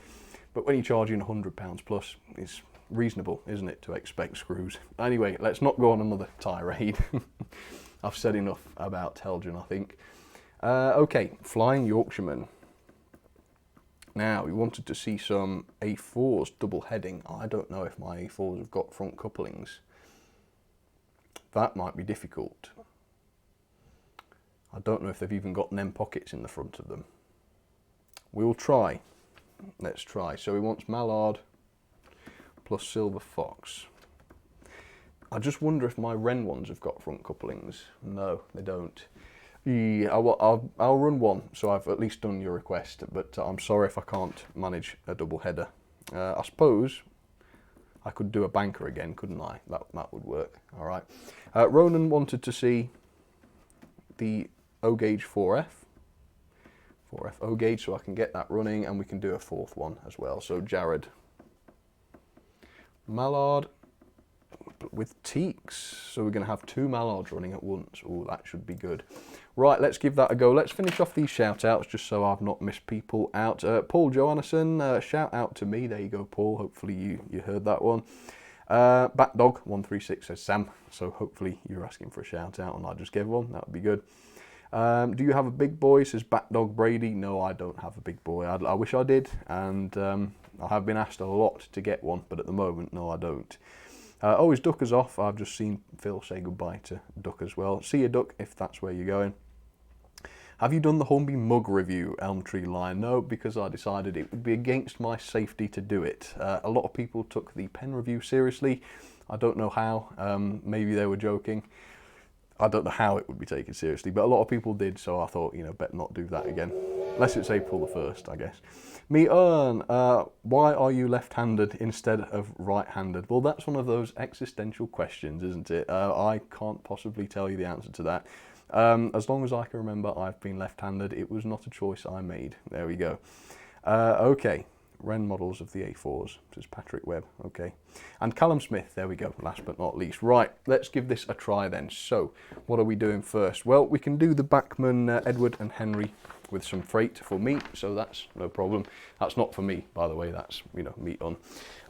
but when you're charging £100 plus, it's reasonable, isn't it, to expect screws. Anyway, let's not go on another tirade. I've said enough about Helgen, I think. Okay, Flying Yorkshireman. Now, we wanted to see some A4s double heading. I don't know if my A4s have got front couplings. That might be difficult. I don't know if they've even got NEM pockets in the front of them. We'll try. Let's try. So he wants mallard plus silver fox. I just wonder if my Wren ones have got front couplings. No, they don't. Yeah, I'll run one, so I've at least done your request, but I'm sorry if I can't manage a double header. I suppose I could do a banker again, couldn't I? That would work. All right. Ronan wanted to see the O gauge 4F O gauge, so I can get that running, and we can do a fourth one as well. So Jared, mallard with teaks. So we're going to have 2 mallards running at once. Oh, that should be good. Right, let's give that a go. Let's finish off these shout outs just so I've not missed people out. Paul Johannesson, shout out to me. There you go, Paul. Hopefully you heard that one. Batdog136 says Sam. So hopefully you're asking for a shout out and I just gave one. That would be good. Do you have a big boy? Says Batdog Brady. No, I don't have a big boy. I wish I did, and I have been asked a lot to get one, but at the moment, no, I don't. Is Ducker's off? I've just seen Phil say goodbye to Duck as well. See you, Duck, if that's where you're going. Have you done the Hornby mug review, Elm Tree line? No, because I decided it would be against my safety to do it. A lot of people took the pen review seriously. I don't know how. Maybe they were joking. I don't know how it would be taken seriously, but a lot of people did, so I thought, better not do that again. Unless it's April the 1st, I guess. Me Earn, why are you left-handed instead of right-handed? Well, that's one of those existential questions, isn't it? I can't possibly tell you the answer to that. As long as I can remember, I've been left-handed. It was not a choice I made. There we go. Okay. Wren models of the A4s, says Patrick Webb. Okay. And Callum Smith, there we go, last but not least. Right, let's give this a try then. So, what are we doing first? Well, we can do the Bachmann Edward and Henry with some freight for me, so that's no problem. That's not for me, by the way, that's, meat on.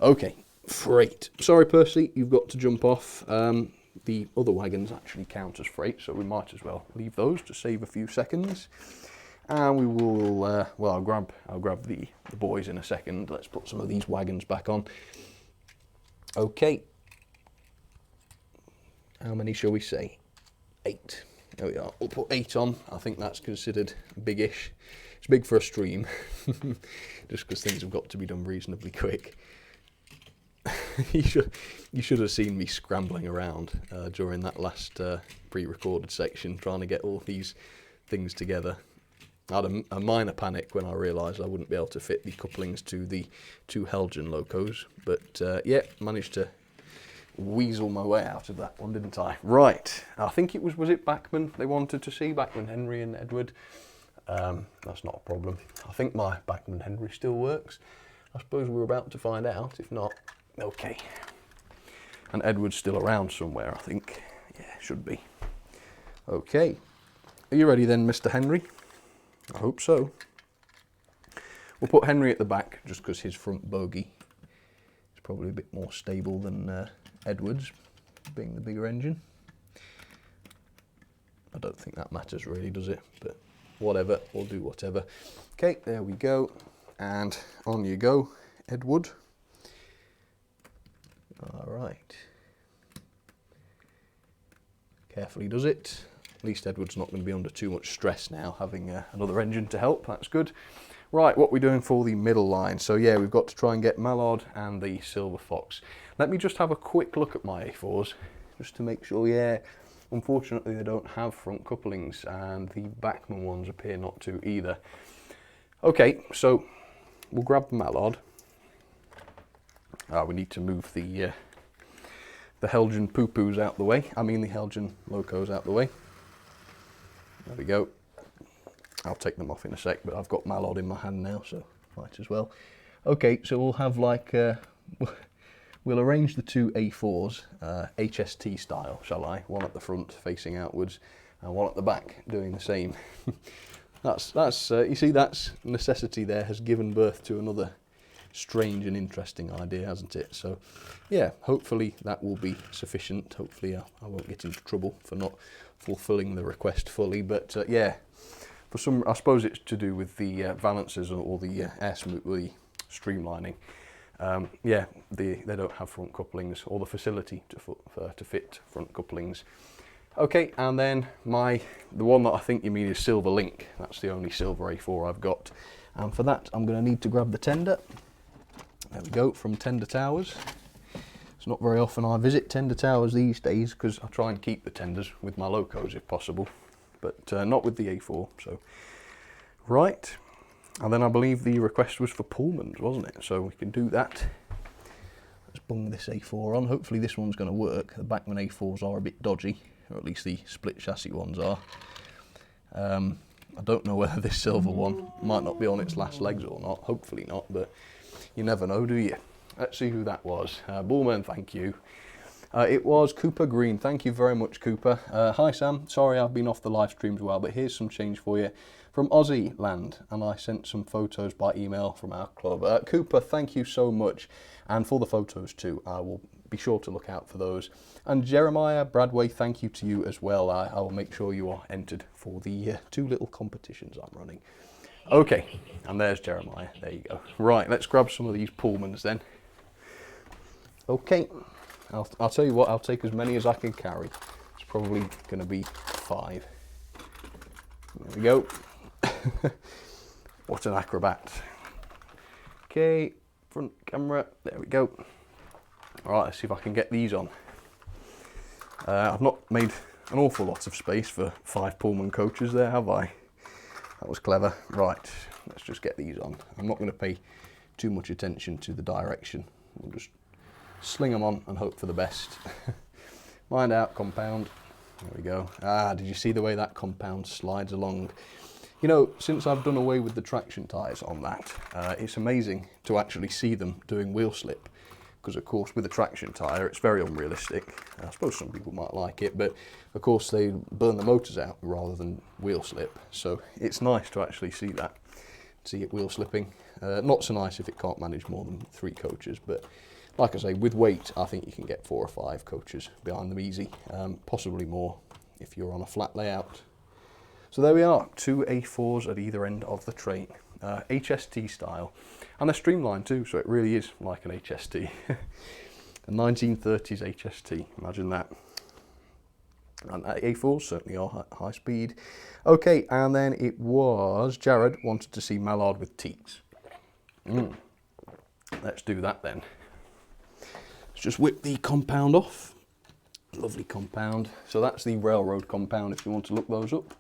Okay, freight. Sorry, Percy, you've got to jump off. The other wagons actually count as freight, so we might as well leave those to save a few seconds. And we will, I'll grab the boys in a second. Let's put some of these wagons back on. Okay. How many shall we say? 8. There we are. We'll put 8 on. I think that's considered big-ish. It's big for a stream, just because things have got to be done reasonably quick. You should have seen me scrambling around during that last pre-recorded section, trying to get all these things together. I had a minor panic when I realised I wouldn't be able to fit the couplings to the 2 Helgen locos, but yeah, managed to weasel my way out of that one, didn't I? Right, I think it was it Bachmann they wanted to see, Bachmann Henry and Edward. That's not a problem. I think my Bachmann Henry still works. I suppose we're about to find out, if not, okay. And Edward's still around somewhere, I think. Yeah, should be. Okay, are you ready then, Mr. Henry? I hope so. We'll put Henry at the back just because his front bogie is probably a bit more stable than Edward's, being the bigger engine. I don't think that matters really, does it? But whatever, we'll do whatever. Okay, there we go. And on you go, Edward. All right. Carefully does it. At least Edward's not going to be under too much stress now, having another engine to help. That's good. Right, what we're doing for the middle line. So yeah, we've got to try and get Mallard and the Silver Fox. Let me just have a quick look at my A4s, just to make sure, yeah, unfortunately they don't have front couplings, and the Bachmann ones appear not to either. Okay, so we'll grab the Mallard. We need to move the Helgen poo-poos out the way. I mean the Helgen locos out the way. There we go. I'll take them off in a sec, but I've got Mallard in my hand now, so might as well. Okay, so we'll have we'll arrange the 2 A4s HST style, shall I? One at the front facing outwards, and one at the back doing the same. That's you see, that's necessity there has given birth to another strange and interesting idea, hasn't it? So yeah, hopefully that will be sufficient. Hopefully I won't get into trouble for not fulfilling the request fully, but yeah, for some, I suppose it's to do with the valances or the air smooth streamlining. Yeah, they don't have front couplings or the facility to fit front couplings. Okay, and then the one that I think you mean is Silver Link. That's the only silver A4 I've got. And for that, I'm going to need to grab the tender. There we go, from Tender Towers. It's not very often I visit Tender Towers these days because I try and keep the tenders with my locos if possible, but not with the A4. So, right, and then I believe the request was for Pullmans, wasn't it? So we can do that. Let's bung this A4 on. Hopefully this one's going to work. The Bachmann A4s are a bit dodgy, or at least the split chassis ones are. I don't know whether this silver one might not be on its last legs or not. Hopefully not, but you never know, do you? Let's see who that was. Bullman, thank you. It was Cooper Green. Thank you very much, Cooper. Hi, Sam. Sorry I've been off the live streams a while, but here's some change for you from Aussie land. And I sent some photos by email from our club. Cooper, thank you so much. And for the photos too, I will be sure to look out for those. And Jeremiah Bradway, thank you to you as well. I will make sure you are entered for the 2 little competitions I'm running. Okay, and there's Jeremiah. There you go. Right, let's grab some of these Pullmans then. Okay, I'll tell you what, I'll take as many as I can carry. It's probably going to be 5. There we go. What an acrobat. Okay, front camera, there we go. Alright, let's see if I can get these on. I've not made an awful lot of space for 5 Pullman coaches there, have I? That was clever. Right, let's just get these on. I'm not going to pay too much attention to the direction. We'll just sling them on and hope for the best. Mind out, compound. There we go. Did you see the way that compound slides along? You know, since I've done away with the traction tyres on that, it's amazing to actually see them doing wheel slip. Because of course with a traction tyre it's very unrealistic. I suppose some people might like it, but of course they burn the motors out rather than wheel slip. So it's nice to actually see that, see it wheel slipping. Not so nice if it can't manage more than 3 coaches, but like I say, with weight I think you can get 4 or 5 coaches behind them easy, possibly more if you're on a flat layout. So there we are, 2 A4s at either end of the train, HST style. And they're streamlined too, so it really is like an HST. A 1930s HST, imagine that. And A4s certainly are high speed. Okay, and then it was Jared wanted to see Mallard with teats. Let's do that then. Let's just whip the compound off. Lovely compound. So that's the railroad compound if you want to look those up.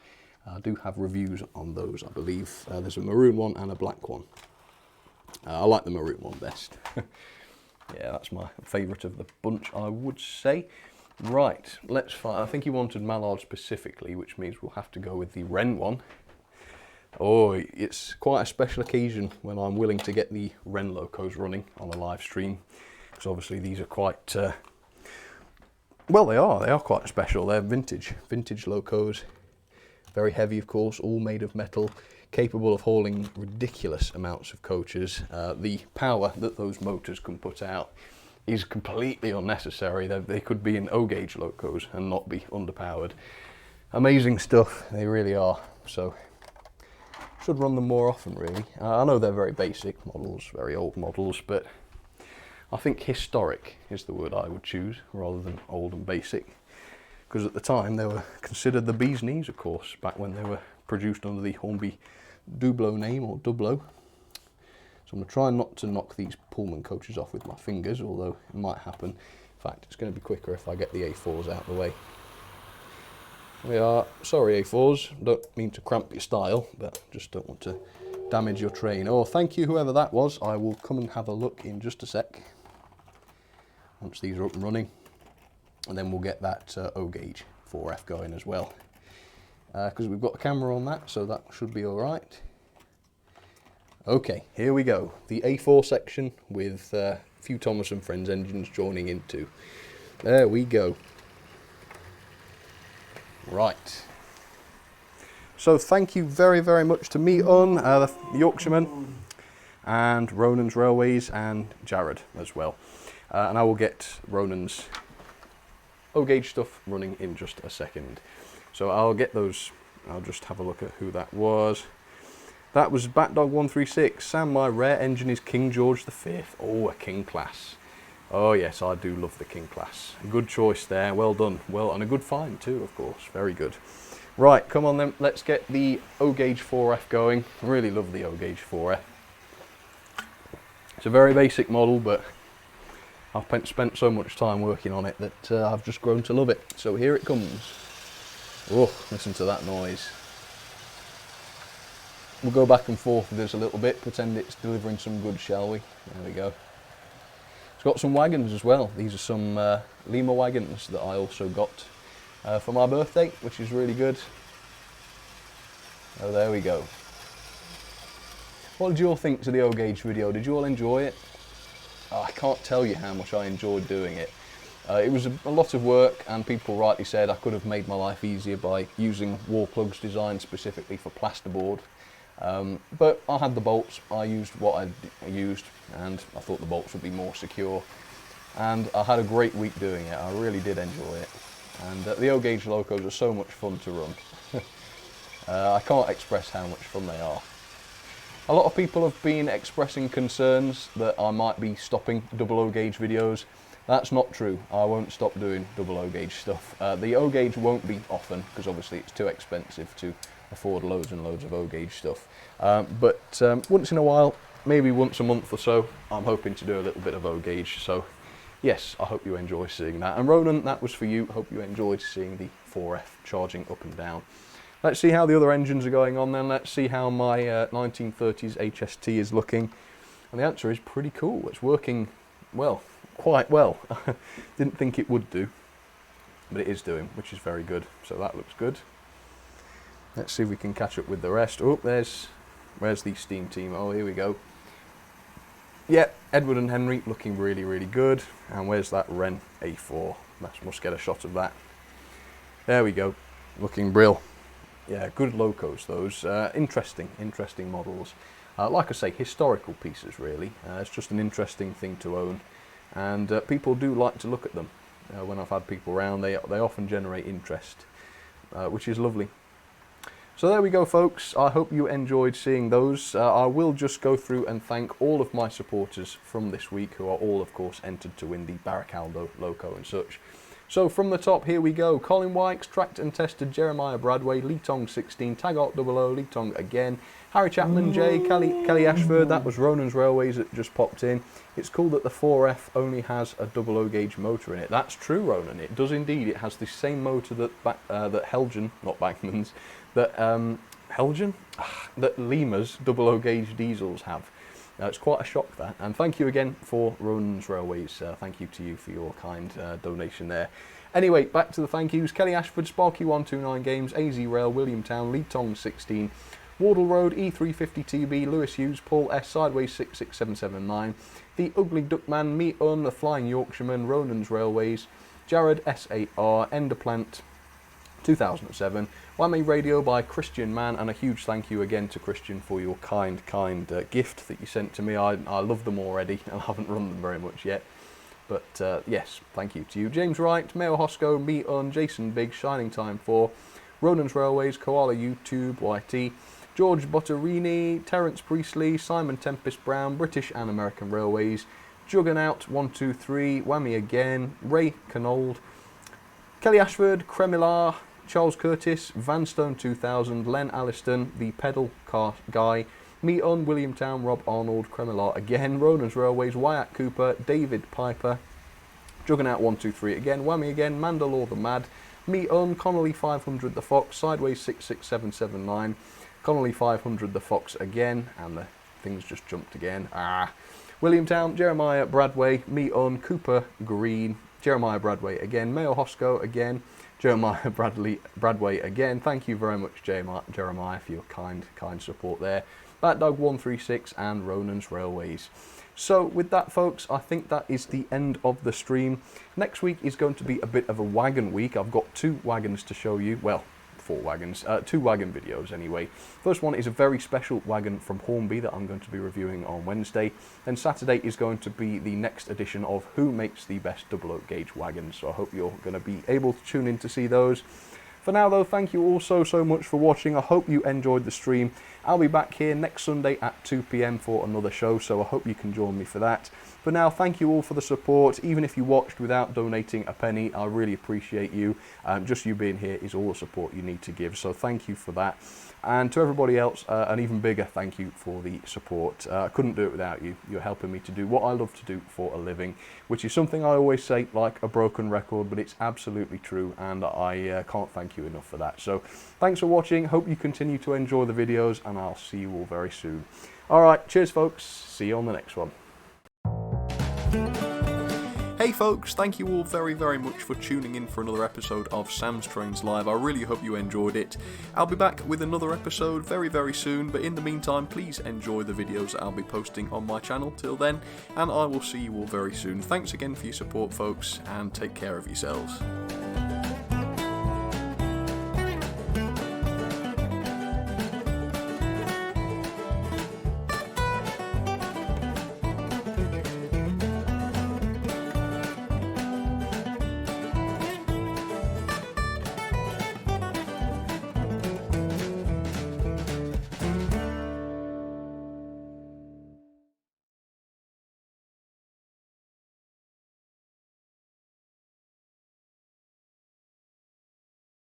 I do have reviews on those, I believe. There's a maroon one and a black one. I like the maroon one best. Yeah, that's my favourite of the bunch, I would say. Right, let's find. I think he wanted Mallard specifically, which means we'll have to go with the Wren one. Oh, it's quite a special occasion when I'm willing to get the Wren locos running on a live stream. Because obviously these are quite, well they are quite special. They're vintage locos. Very heavy, of course, all made of metal, capable of hauling ridiculous amounts of coaches. The power that those motors can put out is completely unnecessary. They could be in O-gauge locos and not be underpowered. Amazing stuff, they really are. So, should run them more often, really. I know they're very basic models, very old models, but I think historic is the word I would choose, rather than old and basic. Because at the time they were considered the bee's knees, of course, back when they were produced under the Hornby Dublo name, or Dublo. So I'm going to try not to knock these Pullman coaches off with my fingers, although it might happen. In fact, it's going to be quicker if I get the A4s out of the way. We are, sorry A4s, don't mean to cramp your style, but just don't want to damage your train. Oh, thank you whoever that was. I will come and have a look in just a sec, once these are up and running. And then we'll get that O-gauge 4F going as well. Because we've got a camera on that, so that should be all right. Okay, here we go. The A4 section with a few Thomas and Friends engines joining into. There we go. Right. So thank you very, very much to Meaton, the Yorkshireman, and Ronan's Railways, and Jared as well. And I will get Ronan's O-gauge stuff running in just a second. So I'll get those, I'll just have a look at who that was. That was Batdog136. Sam, my rare engine is King George V. Oh, a King class. Oh yes, I do love the King class. Good choice there, well done. Well, and a good find too, of course, very good. Right, come on then, let's get the O-Gauge 4F going. I really love the O-Gauge 4F. It's a very basic model, but I've spent so much time working on it that I've just grown to love it. So here it comes. Oh, listen to that noise. We'll go back and forth with this a little bit, pretend it's delivering some goods, shall we? There we go. It's got some wagons as well. These are some Lima wagons that I also got for my birthday, which is really good. Oh, there we go. What did you all think to the O-Gauge video? Did you all enjoy it? Oh, I can't tell you how much I enjoyed doing it. It was a lot of work, and people rightly said I could have made my life easier by using wall plugs designed specifically for plasterboard. But I had the bolts, I used what I used, and I thought the bolts would be more secure. And I had a great week doing it, I really did enjoy it. And the O-Gauge locos are so much fun to run. I can't express how much fun they are. A lot of people have been expressing concerns that I might be stopping double O-Gauge videos. That's not true. I won't stop doing double O-Gauge stuff. The O-Gauge won't be often, because obviously it's too expensive to afford loads and loads of O-Gauge stuff. But once in a while, maybe once a month or so, I'm hoping to do a little bit of O-Gauge. So yes, I hope you enjoy seeing that. And Ronan, that was for you. Hope you enjoyed seeing the 4F charging up and down. Let's see how the other engines are going on then. Let's see how my 1930s HST is looking. And the answer is pretty cool. It's working well, quite well. Didn't think it would do, but it is doing, which is very good. So that looks good. Let's see if we can catch up with the rest. Oh, where's the Steam team? Oh, here we go. Yeah, Edward and Henry looking really, really good. And where's that Ren A4? Must get a shot of that. There we go. Looking brill. Yeah, good locos those. Interesting models. Like I say, historical pieces really. It's just an interesting thing to own. And people do like to look at them. When I've had people around, they often generate interest, which is lovely. So there we go, folks. I hope you enjoyed seeing those. I will just go through and thank all of my supporters from this week, who are all, of course, entered to win the Barricaldo loco and such. So from the top, here we go. Colin Wykes, Tracked and Tested, Jeremiah Bradway, Leetong 16, Taggart 00, Leetong again, Harry Chapman, J, Kelly Ashford, that was Ronan's Railways that just popped in. It's cool that the 4F only has a double O-Gauge motor in it. That's true, Ronan, it does indeed. It has the same motor that that Helgen, not Bachmann's, that that Lima's double O-Gauge diesels have. It's quite a shock, that. And thank you again for Ronan's Railways. Thank you to you for your kind donation there. Anyway, back to the thank yous. Kelly Ashford, Sparky129 Games, AZ Rail, William Town, Leetong 16, Wardle Road, E350TB, Lewis Hughes, Paul S, Sideways 66779, The Ugly Duckman, Me Un, The Flying Yorkshireman, Ronan's Railways, Jared S8R, Enderplant 2007, Whammy Radio by Christian Mann, and a huge thank you again to Christian for your kind gift that you sent to me. I love them already and I haven't run them very much yet. But yes, thank you to you. James Wright, Mayo Hosco, Me Un, Jason Big, Shining Time 4, Ronan's Railways, Koala YouTube, YT, George Botterini, Terence Priestley, Simon Tempest Brown, British and American Railways, Juggernaut 123, Whammy again, Ray Canold, Kelly Ashford, Cremilar, Charles Curtis, Vanstone 2000, Len Alliston, The Pedal Car Guy, Me Un, William Town, Rob Arnold, Cremilar again, Ronan's Railways, Wyatt Cooper, David Piper, Juggernaut 123 again, Whammy again, Mandalore the Mad, Me Un, Connolly 500 the Fox, Sideways 66779, Connolly 500 the Fox again, and the things just jumped again. William Town, Jeremiah Bradway, Me Un, Cooper Green, Jeremiah Bradway again, Mayo Hosco again, Jeremiah Bradway again. Thank you very much, Jeremiah, for your kind support there. Batdog136 and Ronan's Railways. So with that, folks, I think that is the end of the stream. Next week is going to be a bit of a wagon week. I've got 2 wagons to show you. Well, 4 wagons, 2 wagon videos anyway. First one is a very special wagon from Hornby that I'm going to be reviewing on Wednesday. Then Saturday is going to be the next edition of Who Makes the Best Double O-Gauge Wagons. So I hope you're going to be able to tune in to see those. For now though, thank you all so much for watching. I hope you enjoyed the stream. I'll be back here next Sunday at 2 PM for another show, so I hope you can join me for that. For now, thank you all for the support. Even if you watched without donating a penny, I really appreciate you. Just you being here is all the support you need to give, so thank you for that. And to everybody else, an even bigger thank you for the support. I couldn't do it without you. You're helping me to do what I love to do for a living, which is something I always say like a broken record, but it's absolutely true, and I can't thank you enough for that. So thanks for watching. Hope you continue to enjoy the videos, and I'll see you all very soon. Alright, cheers folks. See you on the next one. Hey folks, thank you all very much for tuning in for another episode of Sam's Trains Live. I really hope you enjoyed it. I'll be back with another episode very soon, but in the meantime, please enjoy the videos that I'll be posting on my channel. Till then, and I will see you all very soon. Thanks again for your support folks, and take care of yourselves.